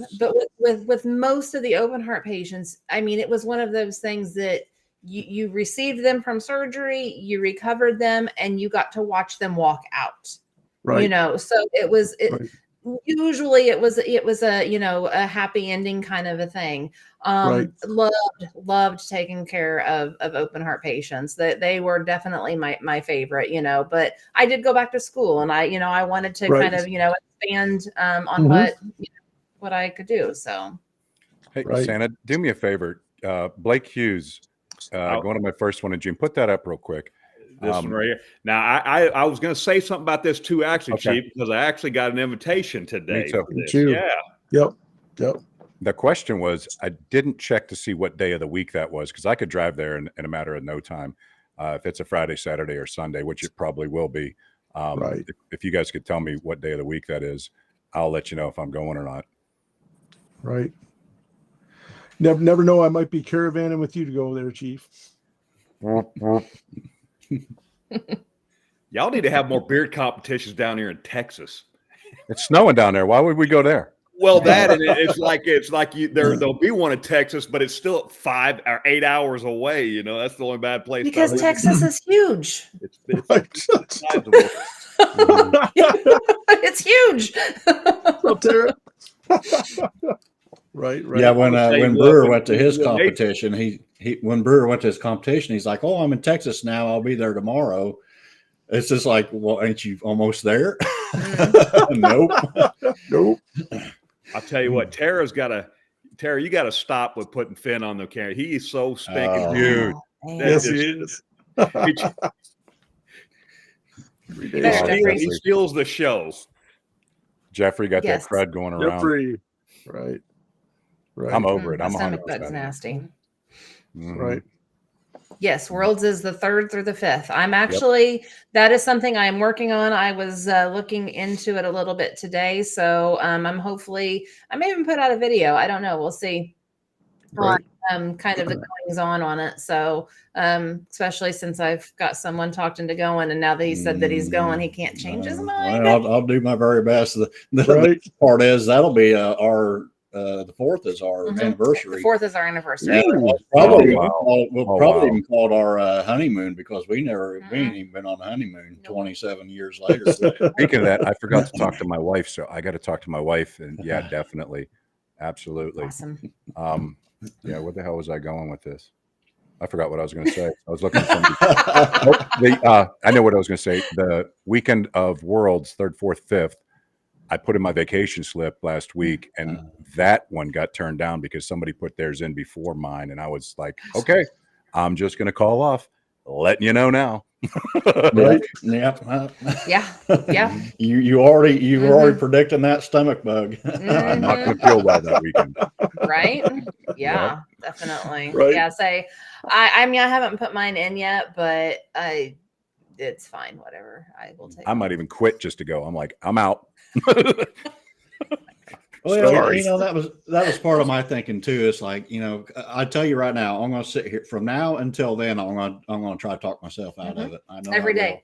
Speaker 5: with most of the open heart patients, I mean, it was one of those things that you received them from surgery, you recovered them, and you got to watch them walk out. So usually it was a a happy ending kind of a thing. Loved taking care of open heart patients. That they were definitely my favorite. But I did go back to school, and I wanted to kind of expand on what I could do. So
Speaker 3: hey, Santa, do me a favor. Blake Hughes, going to my first one in June. Put that up real quick.
Speaker 2: This one right here. Now, I was going to say something about this too, actually, Chief, because I actually got an invitation today.
Speaker 3: Me too.
Speaker 2: Yeah.
Speaker 4: Yep.
Speaker 3: The question was, I didn't check to see what day of the week that was, because I could drive there in a matter of no time. If it's a Friday, Saturday, or Sunday, which it probably will be. If you guys could tell me what day of the week that is, I'll let you know if I'm going or not.
Speaker 4: Right. Never know. I might be caravanning with you to go there, Chief.
Speaker 2: Y'all need to have more beard competitions down here in Texas.
Speaker 3: It's snowing down there. Why would we go there?
Speaker 2: Well, that and it's like there'll be one in Texas, but it's still 5 or 8 hours away. That's the only bad place.
Speaker 5: Because Texas is huge.
Speaker 2: It's
Speaker 4: sizable.
Speaker 5: It's huge.
Speaker 4: Up there. Right.
Speaker 6: Yeah, when Brewer went to his competition, when Brewer went to his competition, he's like, "Oh, I'm in Texas now. I'll be there tomorrow." It's just like, well, ain't you almost there? Nope.
Speaker 2: I'll tell you what, Tara, you got to stop with putting Finn on the camera. He is so stinking huge.
Speaker 4: Yes, he is.
Speaker 2: He steals the show.
Speaker 3: Jeffrey got that crud going around.
Speaker 4: Jeffrey, right.
Speaker 3: I'm over it. I'm
Speaker 5: stomach bug's nasty.
Speaker 4: Right.
Speaker 5: Yes, Worlds is the 3rd through the 5th. I'm actually, that is something I'm working on. I was looking into it a little bit today. So I'm hopefully, I may even put out a video. I don't know. We'll see. on kind of the goings on it. So especially since I've got someone talked into going, and now that he said that he's going, he can't change his mind.
Speaker 6: Well, I'll do my very best. The
Speaker 4: Right.
Speaker 6: part is that'll be our the 4th is our
Speaker 5: Mhm.
Speaker 6: anniversary.
Speaker 5: The 4th is our anniversry.
Speaker 6: And probably
Speaker 3: wow.
Speaker 6: we'll probably even call it our honeymoon, because we ain't even been on a honeymoon
Speaker 5: Nope.
Speaker 6: 27 years later.
Speaker 3: Speaking of that, I forgot to talk to my wife, so I got to talk to my wife. And yeah, definitely, absolutely.
Speaker 5: Awesome.
Speaker 3: Yeah, what the hell was I going with this? I forgot what I was going to say. I was looking at something. I know what I was going to say. The weekend of Worlds, 3rd, 4th, 5th, I put in my vacation slip last week, and that one got turned down because somebody put theirs in before mine. And I was like, okay, I'm just going to call off, letting you know now.
Speaker 4: Right.
Speaker 6: Yeah.
Speaker 5: Yeah.
Speaker 6: You were already predicting that stomach bug.
Speaker 3: I'm not going to feel well that weekend.
Speaker 5: Right? Yeah, definitely.
Speaker 4: Right.
Speaker 5: Yeah, say I mean I haven't put mine in yet, but it's fine, whatever. I will take
Speaker 3: I might even quit just to go. I'm like, I'm out.
Speaker 6: Well,
Speaker 3: Sorry.
Speaker 6: that was part of my thinking too. It's like, I tell you right now, I'm going to sit here from now until then. I'm going to try to talk myself out of it. I know
Speaker 5: every
Speaker 6: I
Speaker 5: day.
Speaker 6: will.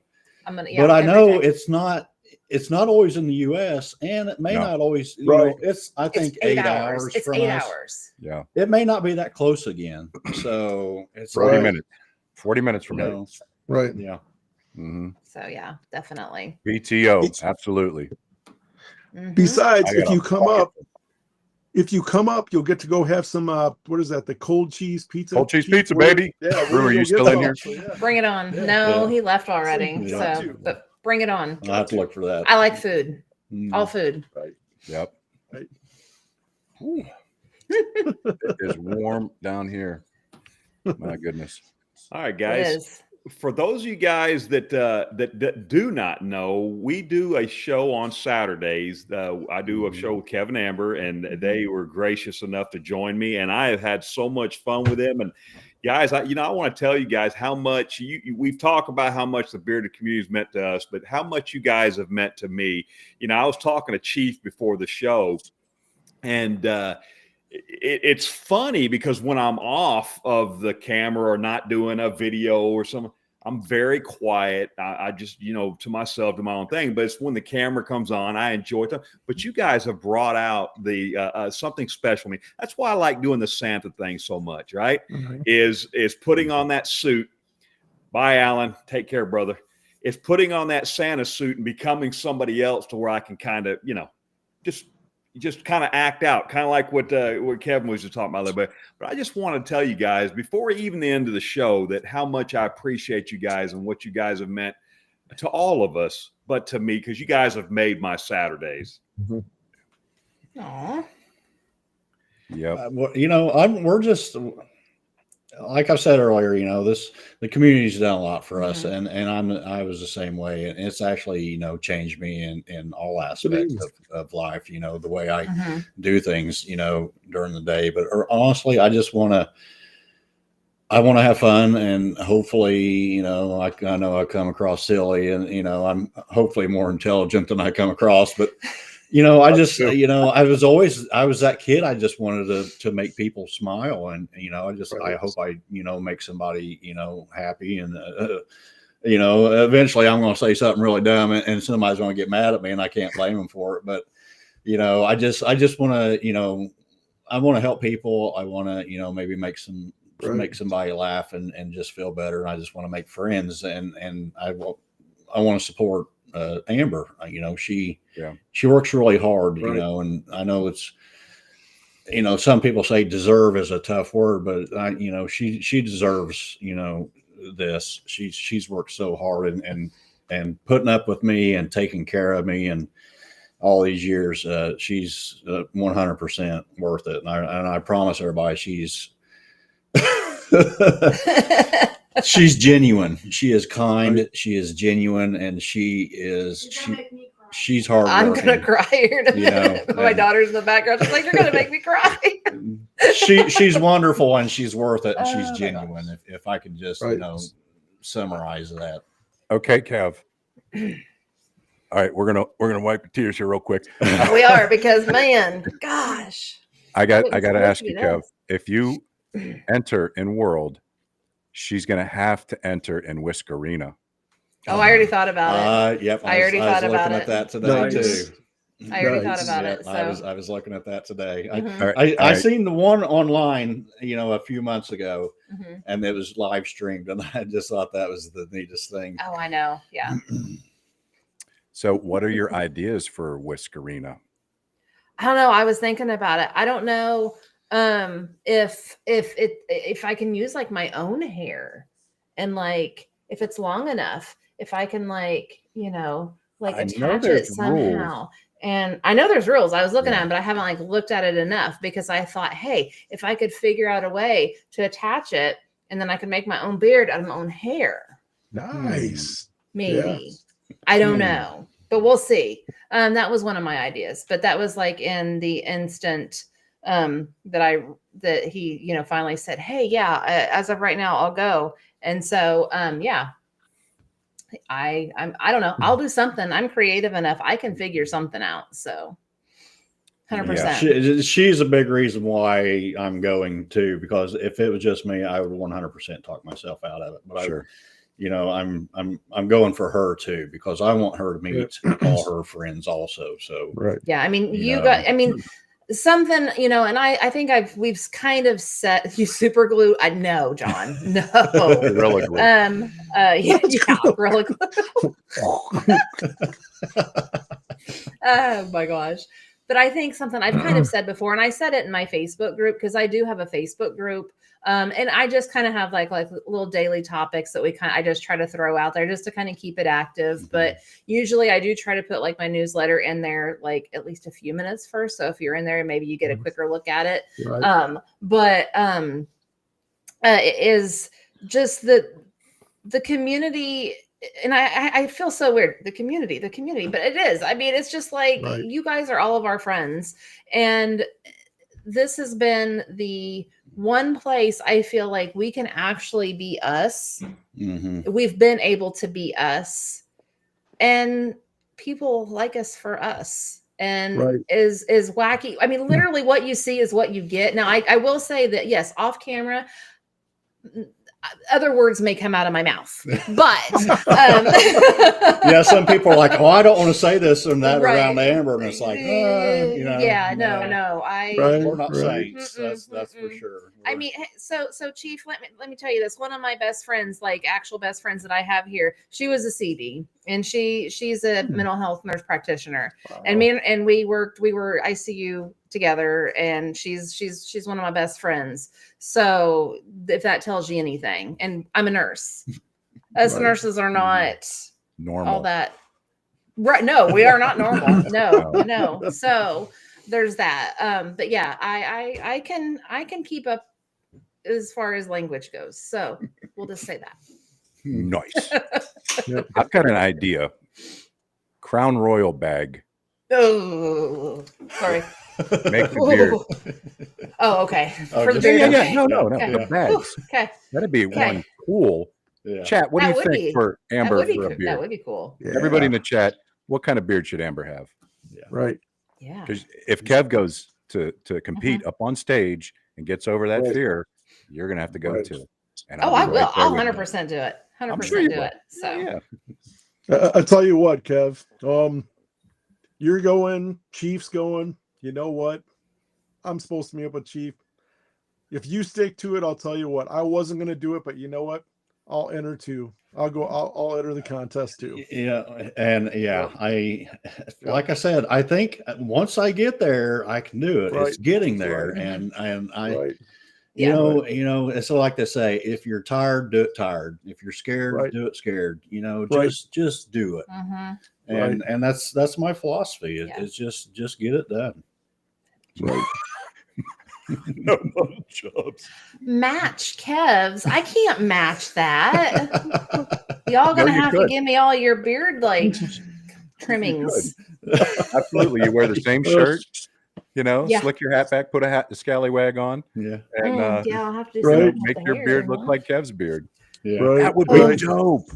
Speaker 5: I'm gonna,
Speaker 6: But I
Speaker 5: every
Speaker 6: know
Speaker 5: day.
Speaker 6: it's not always in the U.S. and it may not always.
Speaker 4: Right.
Speaker 6: I think
Speaker 5: It's
Speaker 6: 8 hours.
Speaker 5: It's
Speaker 6: from
Speaker 5: 8
Speaker 6: us.
Speaker 5: hours.
Speaker 3: Yeah.
Speaker 6: It may not be that close again. So it's
Speaker 3: 40
Speaker 6: like,
Speaker 3: minutes. 40 minutes from now.
Speaker 6: you know,
Speaker 4: Right.
Speaker 6: yeah.
Speaker 3: Mm-hmm.
Speaker 5: So yeah, definitely.
Speaker 3: BTO, absolutely.
Speaker 5: Mhm.
Speaker 4: Besides,
Speaker 3: I
Speaker 4: if
Speaker 3: gotta
Speaker 4: you come up, you'll get to go have some what is that? The cold cheese pizza.
Speaker 3: Cold cheese pizza,
Speaker 4: We're-
Speaker 3: baby.
Speaker 4: Yeah,
Speaker 3: Brew,
Speaker 4: we're
Speaker 3: are you
Speaker 4: gonna
Speaker 3: still
Speaker 4: get
Speaker 3: in here?
Speaker 4: some, so yeah.
Speaker 5: Bring it on.
Speaker 4: Yeah.
Speaker 5: No,
Speaker 6: Yeah.
Speaker 5: he left already.
Speaker 6: Yeah.
Speaker 5: So, but bring it on.
Speaker 6: I'll have to look for that.
Speaker 5: I like food.
Speaker 6: Mm.
Speaker 5: All food.
Speaker 3: Yep.
Speaker 4: Right.
Speaker 3: Ooh. It is warm down here. My goodness.
Speaker 2: All right,
Speaker 5: It
Speaker 2: guys.
Speaker 5: is.
Speaker 2: For those of you guys that do not know, we do a show on Saturdays. I do a show with Kev and Amber, and they were gracious enough to join me, and I have had so much fun with them. And guys, I want to tell you guys how much we've talked about how much the bearded community has meant to us, but how much you guys have meant to me. I was talking to Chief before the show, and it's funny because when I'm off of the camera or not doing a video or something, I'm very quiet. I just, to myself, do my own thing. But it's when the camera comes on, I enjoy it. But you guys have brought out the something special to me. That's why I like doing the Santa thing so much, right?
Speaker 4: Mhm.
Speaker 2: Is putting on that suit. Bye, Alan. Take care, brother. It's putting on that Santa suit and becoming somebody else to where I can kind of, just kind of act out, kind of like what Kevin was just talking about a little bit. But I just want to tell you guys before even the end of the show that how much I appreciate you guys and what you guys have meant to all of us, but to me, because you guys have made my Saturdays.
Speaker 5: Aw.
Speaker 3: Yep.
Speaker 6: We're just, like I said earlier, the community's done a lot for us, and I was the same way, and it's actually changed me in all aspects of life. The way I do things, during the day. But honestly, I just want to have fun, and hopefully, I know I come across silly, and I'm hopefully more intelligent than I come across, but. I just, I was that kid. I just wanted to make people smile. And, I hope I, make somebody, happy. And, eventually I'm going to say something really dumb and somebody's going to get mad at me and I can't blame them for it. But, I just want to, I want to help people. I want to, maybe make somebody laugh and just feel better. And I just want to make friends and I want to support Amber. She works really hard, and I know it's, some people say deserve is a tough word, but she deserves, this. She's worked so hard and putting up with me and taking care of me and all these years. She's 100% worth it. And I promise everybody she's she's genuine. She is kind. She is genuine, and she's hard.
Speaker 5: I'm gonna cry here in a minute. My daughter's in the background. She's like, "You're gonna make me cry."
Speaker 6: She's wonderful, and she's worth it, and she's genuine. If I could just summarize that.
Speaker 3: Okay, Kev. All right, we're gonna wipe your tears here real quick.
Speaker 5: We are because, man, gosh.
Speaker 3: I got to ask you, Kev. if you enter in World, she's going to have to enter in Whiskerina.
Speaker 5: Oh, I already thought about it.
Speaker 6: Yep.
Speaker 5: I already thought about
Speaker 6: looking
Speaker 5: it.
Speaker 6: at that today
Speaker 4: Nice.
Speaker 6: too.
Speaker 5: I already thought
Speaker 4: Nice.
Speaker 5: about
Speaker 6: Yep,
Speaker 5: it. So
Speaker 6: I was looking at that today.
Speaker 5: Mhm.
Speaker 3: All right,
Speaker 6: I
Speaker 3: all right.
Speaker 6: seen the one online, a few months ago,
Speaker 5: Mhm.
Speaker 6: and it was live streamed, and I just thought that was the neatest thing.
Speaker 5: Oh, I know. Yeah.
Speaker 3: So, what are your ideas for Whiskerina?
Speaker 5: I don't know. I was thinking about it. I don't know if I can use like my own hair, and like if it's long enough, if I can like like
Speaker 3: I know
Speaker 5: attach it
Speaker 3: there's
Speaker 5: somehow. And I know there's rules. I was looking
Speaker 3: Yeah.
Speaker 5: at them, but I haven't like looked at it enough because I thought, hey, if I could figure out a way to attach it, and then I could make my own beard out of my own hair.
Speaker 4: Nice.
Speaker 5: Maybe. I don't
Speaker 3: Hmm.
Speaker 5: know, but we'll see. That was one of my ideas, but that was like in the instant that he finally said, hey, yeah, as of right now, I'll go. And so yeah, I don't know. I'll do something. I'm creative enough. I can figure something out. So 100%.
Speaker 6: She's a big reason why I'm going too, because if it was just me, I would 100% talk myself out of it. But
Speaker 3: Sure.
Speaker 6: I'm going for her too, because I want her to meet all her friends also. So
Speaker 4: Right.
Speaker 5: Yeah, I mean,
Speaker 6: Yeah.
Speaker 5: I mean, something, and I think we've kind of set you super glue. I know, John. No.
Speaker 3: Gorilla Glue.
Speaker 5: Yeah, Gorilla Glue. Oh my gosh. But I think something I've kind of said before, and I said it in my Facebook group, because I do have a Facebook group. And I just kind of have like little daily topics that I just try to throw out there just to kind of keep it active. But usually I do try to put like my newsletter in there, like at least a few minutes first. So if you're in there, maybe you get a quicker look at it.
Speaker 4: Right.
Speaker 5: It is just the community. And I feel so weird. The community, but it is. I mean, it's just like
Speaker 4: Right.
Speaker 5: you guys are all of our friends. And this has been the one place I feel like we can actually be us.
Speaker 6: Mm-hmm.
Speaker 5: We've been able to be us, and people like us for us. And
Speaker 4: Right.
Speaker 5: is wacky. I mean, literally what you see is what you get. Now, I will say that, yes, off camera, other words may come out of my mouth, but
Speaker 6: Yeah, some people are like, oh, I don't want to say this and that
Speaker 5: Right.
Speaker 6: around Amber, and it's like,
Speaker 5: yeah, no,
Speaker 4: Right.
Speaker 6: we're not
Speaker 4: Right.
Speaker 6: saints.
Speaker 5: Mm-mm,
Speaker 6: That's for
Speaker 5: mm-mm.
Speaker 6: sure.
Speaker 5: I mean, so Chief, let me tell you this. One of my best friends, like actual best friends that I have here, she was a CD, and she's a mental health nurse practitioner.
Speaker 4: Wow.
Speaker 5: And we were ICU together, and she's one of my best friends. So if that tells you anything, and I'm a nurse. Us
Speaker 4: Right.
Speaker 5: nurses are not
Speaker 3: Normal.
Speaker 5: all that. Right. No, we are not normal. No. So there's that. But yeah, I can keep up as far as language goes. So we'll just say that.
Speaker 3: Nice.
Speaker 4: Yep.
Speaker 3: I've got an idea. Crown Royal bag.
Speaker 5: Oh, sorry.
Speaker 3: Make the beard.
Speaker 5: Oh, okay.
Speaker 6: Oh,
Speaker 5: For the
Speaker 6: just-
Speaker 5: beard.
Speaker 3: Yeah,
Speaker 5: okay.
Speaker 3: no,
Speaker 5: Okay.
Speaker 3: the bags.
Speaker 5: Okay.
Speaker 3: That'd be
Speaker 5: Okay.
Speaker 3: one cool.
Speaker 6: Yeah.
Speaker 3: Chat, what
Speaker 5: That
Speaker 3: do you
Speaker 5: would
Speaker 3: think
Speaker 5: be.
Speaker 3: for Amber
Speaker 5: that would be
Speaker 3: for a
Speaker 5: cool.
Speaker 3: beard?
Speaker 5: That would be cool.
Speaker 4: Yeah.
Speaker 3: Everybody in the chat, what kind of beard should Amber have?
Speaker 4: Right.
Speaker 5: Yeah.
Speaker 3: Because if Kev goes to compete up on stage and gets over that
Speaker 4: Right.
Speaker 3: fear, you're gonna have to go
Speaker 4: Right.
Speaker 3: to. And
Speaker 5: Oh,
Speaker 3: be
Speaker 5: I
Speaker 3: right
Speaker 5: will.
Speaker 3: there
Speaker 5: I'll
Speaker 3: with you.
Speaker 5: 100% do it. 100%
Speaker 3: I'm sure you
Speaker 5: do
Speaker 3: will.
Speaker 5: it. So
Speaker 3: Yeah.
Speaker 4: I tell you what, Kev. You're going. Chief's going. You know what? I'm supposed to meet up with Chief. If you stick to it, I'll tell you what. I wasn't going to do it, but you know what? I'll enter too. I'll enter the contest too.
Speaker 6: Yeah, and like I said, I think once I get there, I can do it.
Speaker 4: Right.
Speaker 6: It's getting there,
Speaker 4: Right.
Speaker 6: and I,
Speaker 4: Right.
Speaker 5: Yeah.
Speaker 6: it's like they say: if you're tired, do it tired. If you're scared,
Speaker 4: Right.
Speaker 6: do it scared.
Speaker 4: Right.
Speaker 6: Just do it.
Speaker 5: Mhm.
Speaker 6: And that's my philosophy.
Speaker 5: Yeah.
Speaker 6: It's just get it done.
Speaker 4: Right.
Speaker 3: No more jobs.
Speaker 5: Match Kev's. I can't match that. Y'all gonna
Speaker 3: No, you
Speaker 5: have to
Speaker 3: could.
Speaker 5: give me all your beard like trimmings.
Speaker 3: Absolutely. You wear the same shirt,
Speaker 5: Yeah.
Speaker 3: slick your hat back, put a scallywag on,
Speaker 6: Yeah,
Speaker 3: and
Speaker 5: Yeah, I'll have to do
Speaker 4: Right.
Speaker 5: something with
Speaker 3: make
Speaker 5: the
Speaker 3: your
Speaker 5: hair,
Speaker 3: beard look
Speaker 5: huh?
Speaker 3: like Kev's beard.
Speaker 6: yeah.
Speaker 4: Right.
Speaker 3: That would be
Speaker 4: Right.
Speaker 3: dope.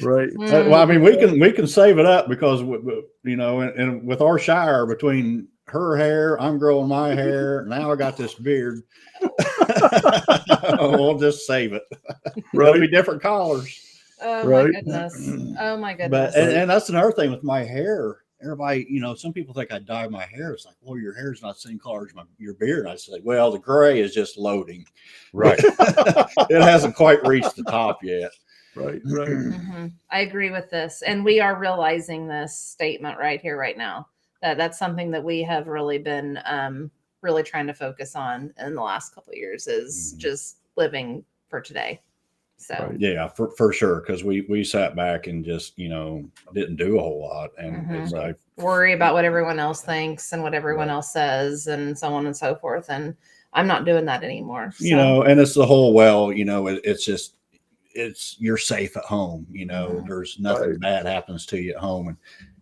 Speaker 4: Right.
Speaker 6: Well, I mean, we can save it up because and with our shire between her hair, I'm growing my hair. Now I got this beard. We'll just save it.
Speaker 4: Right.
Speaker 6: There'll be different collars.
Speaker 5: Oh
Speaker 4: Right.
Speaker 5: my goodness. Oh my
Speaker 6: But
Speaker 5: goodness.
Speaker 6: and that's another thing with my hair. Everybody, some people think I dye my hair. It's like, well, your hair's not the same color as your beard. I say, well, the gray is just loading.
Speaker 3: Right.
Speaker 6: It hasn't quite reached the top yet.
Speaker 4: Right.
Speaker 5: I agree with this. And we are realizing this statement right here, right now. That's something that we have really been really trying to focus on in the last couple of years is just living for today. So
Speaker 4: Right.
Speaker 6: Yeah, for sure. Because we sat back and just, didn't do a whole lot. And it's like,
Speaker 5: worry about what everyone else thinks and what everyone else says and so on and so forth. And I'm not doing that anymore. So.
Speaker 6: And it's the whole, it's just, you're safe at home. There's nothing bad happens to you at home. And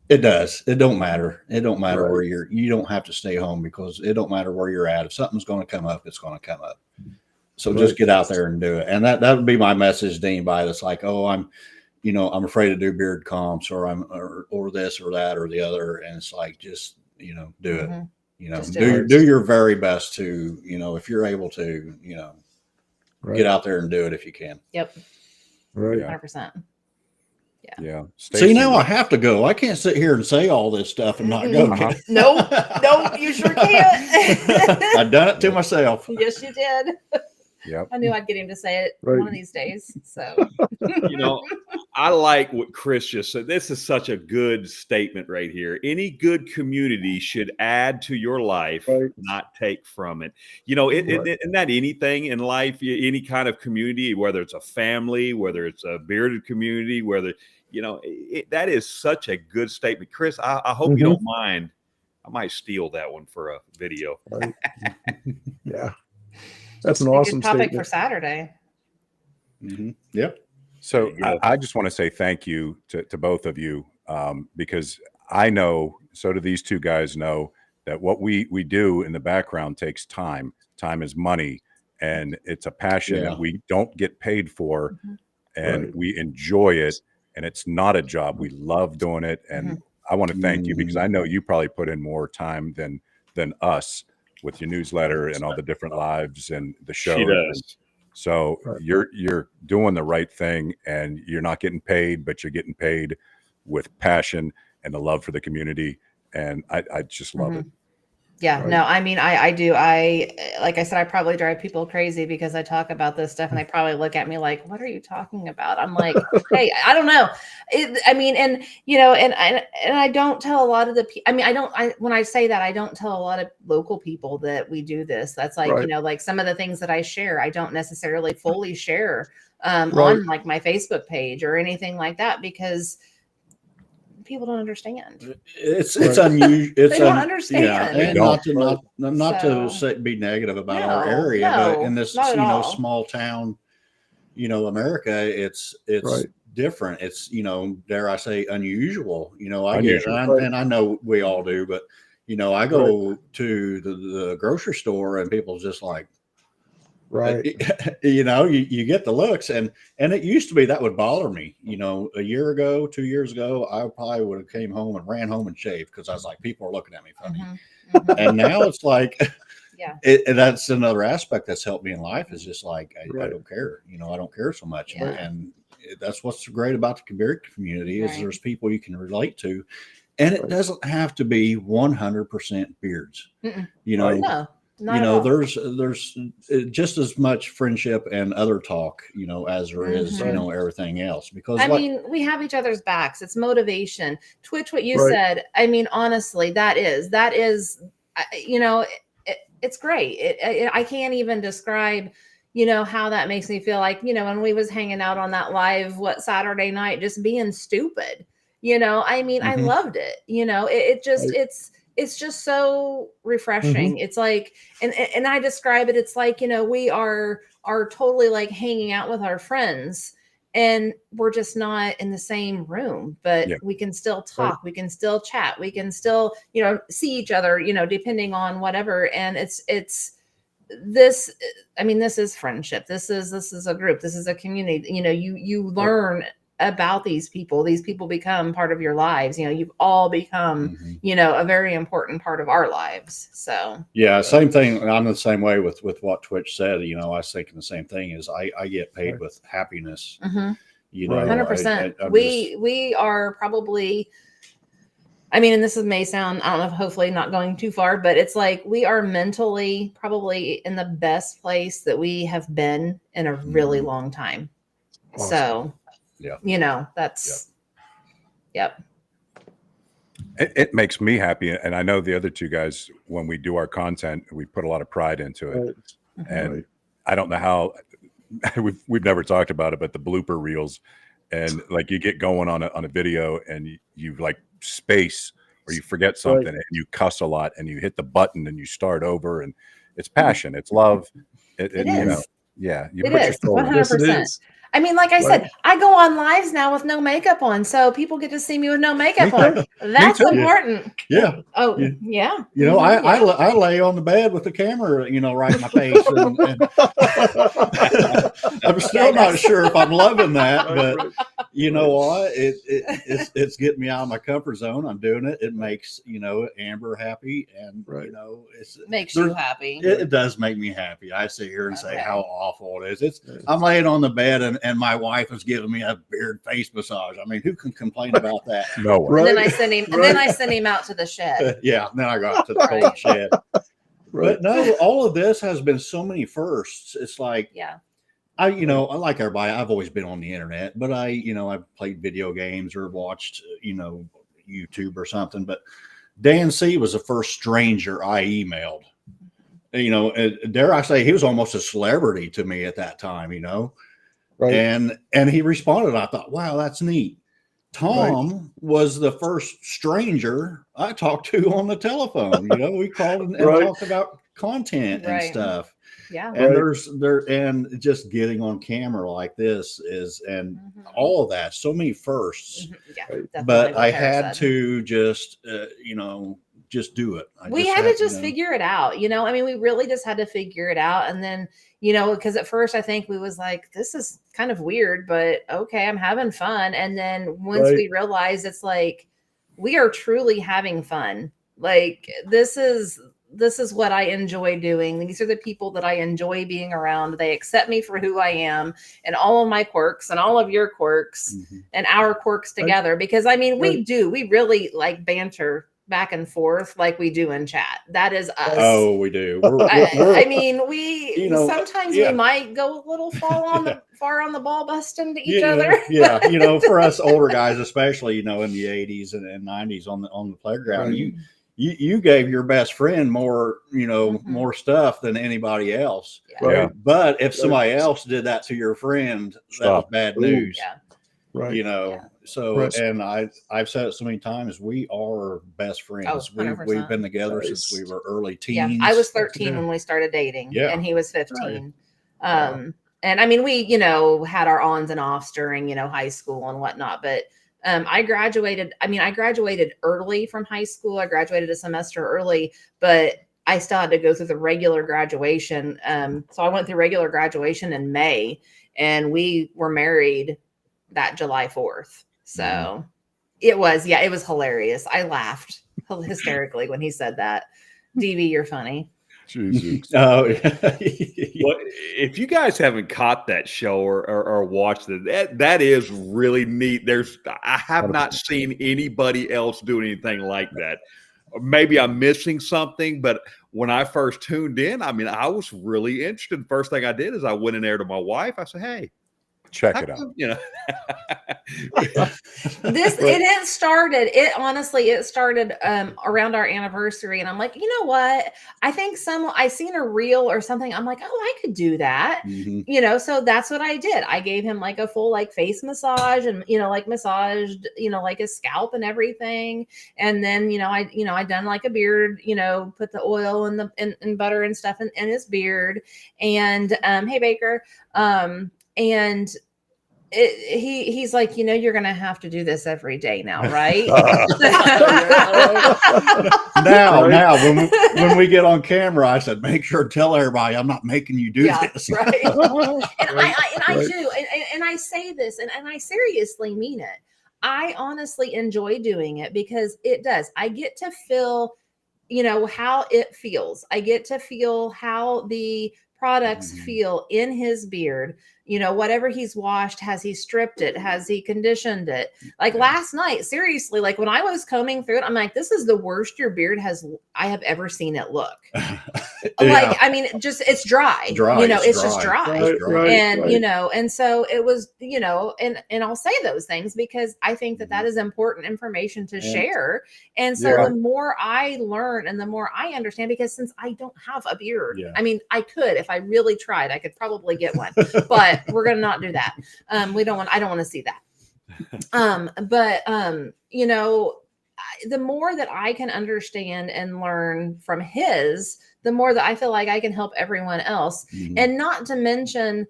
Speaker 6: it does. It don't matter. It don't matter where you don't have to stay home because it don't matter where you're at. If something's going to come up, it's going to come up. So just get out there and do it. And that would be my message to anybody that's like, oh, I'm afraid to do beard comps or this or that or the other. And it's like, just, do it, do your very best to, if you're able to, get out there and do it if you can.
Speaker 5: Yep.
Speaker 4: Right.
Speaker 5: 100%.
Speaker 3: Yeah.
Speaker 6: See, now I have to go. I can't sit here and say all this stuff and not go.
Speaker 5: Nope, you sure can't.
Speaker 6: I've done it to myself.
Speaker 5: Yes, you did.
Speaker 3: Yep.
Speaker 5: I knew I'd get him to say it one of these days. So,
Speaker 2: I like what Chris just said. This is such a good statement right here. Any good community should add to your life, not take from it. Isn't that anything in life, any kind of community, whether it's a family, whether it's a bearded community, whether, that is such a good statement. Chris, I hope you don't mind. I might steal that one for a video.
Speaker 4: Right. Yeah. That's an awesome
Speaker 5: topic
Speaker 4: statement.
Speaker 5: for Saturday.
Speaker 6: Yep.
Speaker 3: So I just want to say thank you to both of you because I know, so do these two guys know, that what we do in the background takes time. Time is money, and it's a passion that we don't get paid for, and we enjoy it, and it's not a job. We love doing it, and I want to thank you because I know you probably put in more time than us with your newsletter and all the different lives and the show.
Speaker 2: She does.
Speaker 3: So you're doing the right thing, and you're not getting paid, but you're getting paid with passion and the love for the community. And I just love it.
Speaker 5: Yeah, no, I mean, I do. Like I said, I probably drive people crazy because I talk about this stuff and they probably look at me like, what are you talking about? I'm like, hey, I don't know. And I don't tell a lot of when I say that, I don't tell a lot of local people that we do this. That's like, like some of the things that I share, I don't necessarily fully share on like my Facebook page or anything like that because people don't understand.
Speaker 6: It's unusual.
Speaker 5: They don't understand.
Speaker 6: Yeah, and not to be negative about our area, but in this small town, America, it's different. It's dare I say unusual. I get and I know we all do, but I go to the grocery store and people just like. You get the looks and it used to be that would bother me, a year ago, 2 years ago, I probably would have came home and ran home and shaved because I was like, people are looking at me funny. And now it's like, that's another aspect that's helped me in life is just like, I don't care, I don't care so much. And that's what's great about the beard community is there's people you can relate to and it doesn't have to be 100% beards,
Speaker 5: No.
Speaker 6: There's just as much friendship and other talk, as there is, everything else. Because
Speaker 5: we have each other's backs. It's motivation. Twitch, what you said. I mean, honestly, that is, it's great. I can't even describe, how that makes me feel like, when we was hanging out on that live, Saturday night, just being stupid, I loved it. It's just so refreshing. It's like, and I describe it, it's like, we are totally like hanging out with our friends and we're just not in the same room, but we can still talk, we can still chat, we can still, see each other, depending on whatever. And it's this is friendship. This is a group, this is a community, you learn about these people. These people become part of your lives. You know, you've all become, you know, a very important part of our lives. So
Speaker 6: yeah, same thing. I'm the same way with what Twitch said. You know, I was thinking the same thing. Is I get paid with happiness. You know,
Speaker 5: 100%. We are probably, I mean, and this may sound, I don't know, hopefully not going too far, but it's like we are mentally probably in the best place that we have been in a really long time.
Speaker 4: Awesome.
Speaker 5: So,
Speaker 6: yeah,
Speaker 5: you know, that's, yep.
Speaker 3: It makes me happy. And I know the other two guys, when we do our content, we put a lot of pride into it. And I don't know how we've never talked about it, but the blooper reels, and like you get going on a video and you like space or you forget something and you cuss a lot and you hit the button and you start over, and it's passion, it's love.
Speaker 5: It
Speaker 3: you
Speaker 5: is.
Speaker 3: know, yeah, you
Speaker 5: It
Speaker 3: put
Speaker 5: is
Speaker 3: your soul in it.
Speaker 5: 100%. I mean, like I said, I go on lives now with no makeup on, so people get to see me with no makeup on. That's important.
Speaker 6: Yeah.
Speaker 5: Oh, yeah.
Speaker 6: You know, I lay on the bed with the camera, you know, right in my face, and I'm still not sure if I'm loving that, but you know what? It's getting me out of my comfort zone. I'm doing it. It makes, you know, Amber happy, and you know, it
Speaker 5: makes you happy.
Speaker 6: It does make me happy. I sit here and say how awful it is. I'm laying on the bed and my wife is giving me a beard face massage. I mean, who can complain about that?
Speaker 3: No one.
Speaker 5: And then I send him, and then I send him out to the shed.
Speaker 6: Yeah, then I got to the cold shed. But no, all of this has been so many firsts. It's like, you know, I like everybody. I've always been on the internet, but I've played video games or watched, you know, YouTube or something. But Dan C was the first stranger I emailed. You know, dare I say, he was almost a celebrity to me at that time, you know. And he responded. I thought, wow, that's neat. Tom was the first stranger I talked to on the telephone. You know, we called and talked about content and stuff.
Speaker 5: Yeah.
Speaker 6: And and just getting on camera like this is, and all of that, so many firsts. But I had to just, you know, just do it.
Speaker 5: We had to just figure it out. You know, I mean, we really just had to figure it out. And then, you know, because at first I think we was like, this is kind of weird, but okay, I'm having fun. And then once we realized it's like, we are truly having fun. Like, this is what I enjoy doing. These are the people that I enjoy being around. They accept me for who I am and all of my quirks and all of your quirks and our quirks together. Because I mean, we really like banter back and forth like we do in chat. That is us.
Speaker 6: Oh, we do.
Speaker 5: I mean, we,
Speaker 6: you know,
Speaker 5: sometimes we might go a little far on the ball busting to each other.
Speaker 6: Yeah, you know, for us older guys, especially, you know, in the 80s and 90s on the playground, you gave your best friend more, you know, more stuff than anybody else. But if somebody else did that to your friend, that was bad news. You know, so and I've said it so many times, we are best friends. We've been together since we were early teens.
Speaker 5: I was 13 when we started dating, and he was 15. And I mean, we, you know, had our ons and offs during, you know, high school and whatnot, but I graduated early from high school. I graduated a semester early, but I still had to go through the regular graduation. So I went through regular graduation in May, and we were married that July 4th. So it was hilarious. I laughed hysterically when he said that. DB, you're funny.
Speaker 3: Jesus.
Speaker 6: Oh,
Speaker 2: well, if you guys haven't caught that show or watched it, that is really neat. I have not seen anybody else do anything like that. Maybe I'm missing something, but when I first tuned in, I mean, I was really interested. First thing I did is I went in there to my wife. I said, hey,
Speaker 3: check it out.
Speaker 2: You know,
Speaker 5: it started around our anniversary, and I'm like, you know what? I think I seen a reel or something. I'm like, oh, I could do that. You know, so that's what I did. I gave him like a full like face massage, and you know, like massaged, you know, like his scalp and everything. And then I done like a beard, you know, put the oil and butter and stuff in his beard. And hey Baker, and he's like, you're gonna have to do this every day now, right?
Speaker 6: Now, when we get on camera, I said, make sure to tell everybody I'm not making you do this.
Speaker 5: Right. I do, and I say this, and I seriously mean it. I honestly enjoy doing it because it does. I get to feel, how it feels. I get to feel how the products feel in his beard. Whatever he's washed, has he stripped it? Has he conditioned it? Like last night, seriously, like when I was combing through it, I'm like, this is the worst your beard I have ever seen it look. Like, I mean, it's dry, it's just dry. And, and so it was, and I'll say those things because I think that is important information to share. And so the more I learn and the more I understand, because since I don't have a beard, I mean, I could, if I really tried, I could probably get one, but we're going to not do that. I don't want to see that. The more that I can understand and learn from his, the more that I feel like I can help everyone else. And not to mention,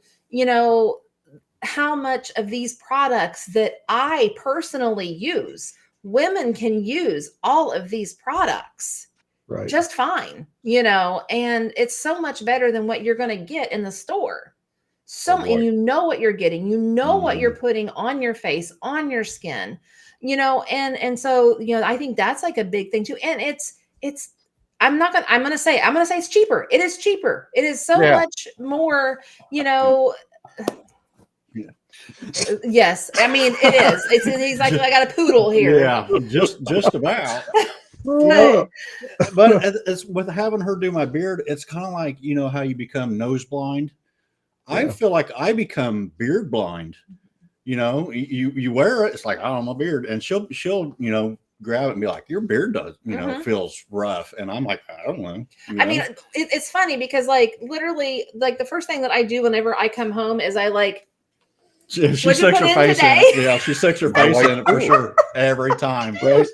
Speaker 5: how much of these products that I personally use, women can use all of these products just fine, and it's so much better than what you're going to get in the store. And you know what you're getting, what you're putting on your face, on your skin, and so, I think that's like a big thing too. And I'm going to say it's cheaper. It is cheaper. It is so much more, Yes. I mean, it is. He's like, I got a poodle here.
Speaker 6: Yeah, just about. But it's with having her do my beard, it's kind of like, how you become nose blind. I feel like I become beard blind. You wear it, it's like, oh, my beard, and she'll grab it and be like, your beard does feels rough, and I'm like, I don't know.
Speaker 5: I mean, it's funny because like literally, like the first thing that I do whenever I come home is I like.
Speaker 6: She sticks her face in it. Yeah, she sticks her face in it for sure every time. Right.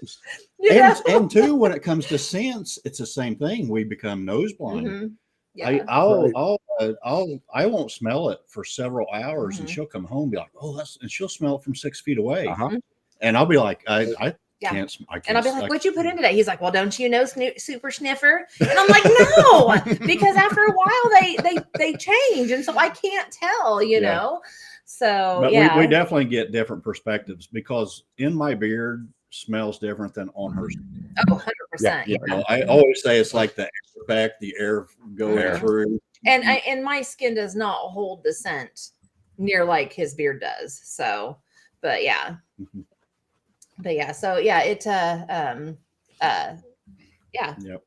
Speaker 6: And too, when it comes to scents, it's the same thing. We become nose blind. Yeah. I won't smell it for several hours, and she'll come home and be like, oh, and she'll smell it from 6 feet away, and I'll be like, I can't.
Speaker 5: And I'll be like, what'd you put in today? He's like, well, don't you know, super sniffer? And I'm like, no, because after a while they change, and so I can't tell, know. So
Speaker 6: but we definitely get different perspectives because in my beard smells different than on hers.
Speaker 5: Oh, 100%.
Speaker 6: I always say it's like the air going through.
Speaker 5: And my skin does not hold the scent near like his beard does. So, but yeah. So yeah,
Speaker 6: Yep.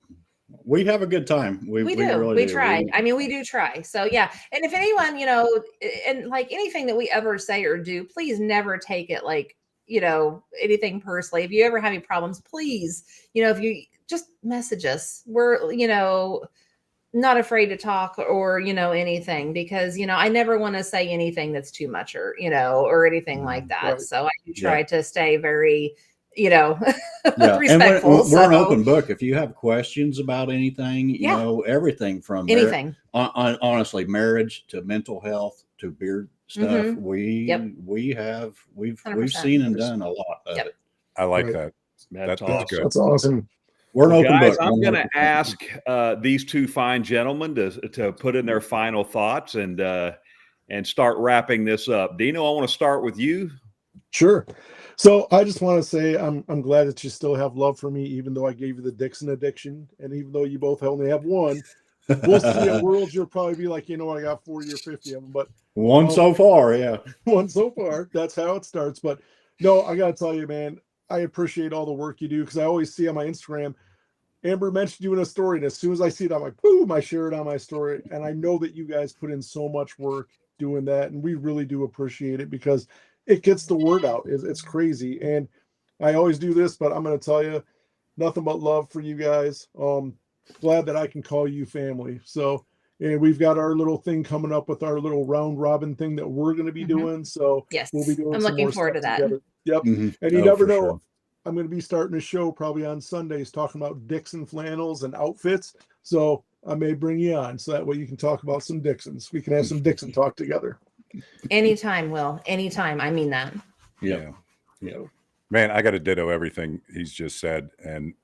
Speaker 6: We have a good time. We
Speaker 5: do.
Speaker 6: Really
Speaker 5: we try. I mean, we do try. So yeah. And if anyone, and like anything that we ever say or do, please never take it like, anything personally. If you ever have any problems, please, if you just message us, we're, not afraid to talk or, anything, because, I never want to say anything that's too much or, or anything like that. Right. So I do try to stay very, respectful.
Speaker 6: And we're an open book. If you have questions about anything, everything from
Speaker 5: anything,
Speaker 6: honestly, marriage to mental health to beard stuff, we've seen and done a lot of it.
Speaker 3: I like that. That's
Speaker 2: awesome.
Speaker 3: good.
Speaker 4: That's awesome.
Speaker 6: We're an open
Speaker 2: Guys,
Speaker 6: book.
Speaker 2: I'm going to ask these two fine gentlemen to put in their final thoughts and start wrapping this up. Dino, I want to start with you.
Speaker 4: Sure. So I just want to say I'm glad that you still have love for me, even though I gave you the Dixon addiction, and even though you both only have one. We'll see at Worlds, you'll probably be like, I got 40 or 50 of them, but
Speaker 6: one so far, yeah.
Speaker 4: One so far. That's how it starts. But no, I gotta tell you, man, I appreciate all the work you do, because I always see on my Instagram, Amber mentioned you in a story, and as soon as I see it, I'm like, boom, I share it on my story. And I know that you guys put in so much work doing that, and we really do appreciate it because it gets the word out. It's crazy. And I always do this, but I'm going to tell you, nothing but love for you guys. Glad that I can call you family. So, and we've got our little thing coming up with our little round robin thing that we're going to be doing. So
Speaker 5: yes,
Speaker 4: we'll be doing.
Speaker 5: I'm looking forward to that.
Speaker 4: Together. Yep. And you never know. Sure. I'm going to be starting a show probably on Sundays talking about Dixon flannels and outfits. So I may bring you on so that way you can talk about some Dixons. We can have some Dixon talk together.
Speaker 5: Anytime, Will. Anytime. I mean that.
Speaker 6: Yeah.
Speaker 3: Man, I got to ditto everything he's just said. And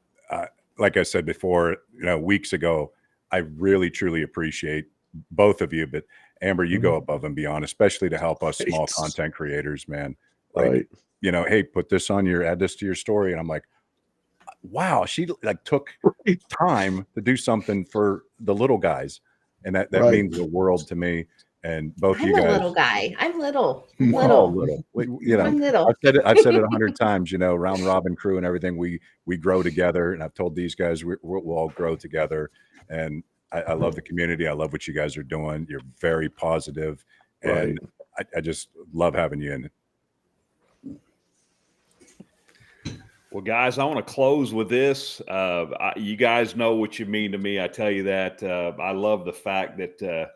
Speaker 3: like I said before, weeks ago, I really, truly appreciate both of you. But Amber, you go above and beyond, especially to help us small content creators, man. Like,
Speaker 4: Right.
Speaker 3: hey, add this to your story. And I'm like, wow, she like took time to do something for the little guys. And that
Speaker 4: Right.
Speaker 3: means the world to me. And both
Speaker 5: I'm
Speaker 3: you
Speaker 5: a
Speaker 3: guys.
Speaker 5: little guy. I'm little.
Speaker 3: Oh,
Speaker 5: Little.
Speaker 3: little.
Speaker 5: I'm little.
Speaker 3: I've said it 100 times. Round robin crew and everything. We grow together, and I've told these guys we'll all grow together. And I love the community. I love what you guys are doing. You're very positive, and I just love having you in it.
Speaker 2: Well, guys, I want to close with this. You guys know what you mean to me. I tell you that. I love the fact that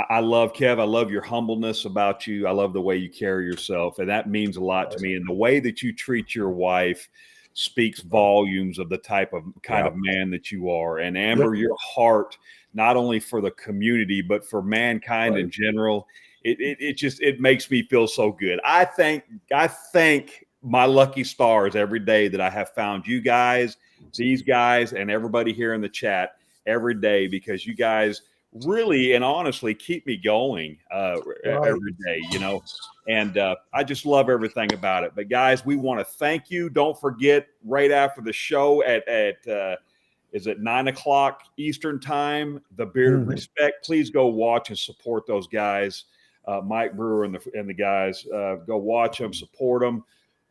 Speaker 2: I love, Kev, I love your humbleness about you. I love the way you carry yourself. And that means a lot to me. And the way that you treat your wife speaks volumes of the type of kind of man that you are. And Amber, your heart, not only for the community, but for mankind in general, it makes me feel so good. I thank my lucky stars every day that I have found you guys, these guys, and everybody here in the chat every day, because you guys really and honestly keep me going every day, and I just love everything about it. But guys, we want to thank you. Don't forget, right after the show at is it 9:00 Eastern time, the Bearded Respect, please go watch and support those guys, Mike Brewer and the guys. Go watch them, support them.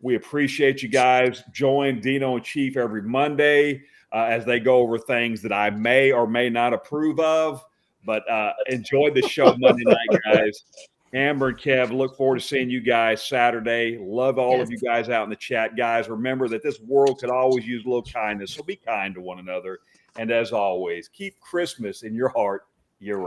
Speaker 2: We appreciate you guys. Join Dino and Chief every Monday as they go over things that I may or may not approve of. But enjoy the show Monday night, guys. Amber and Kev, look forward to seeing you guys Saturday. Love all of you guys out in the chat. Guys, remember that this world could always use a little kindness, so be kind to one another. And as always, keep Christmas in your heart year round.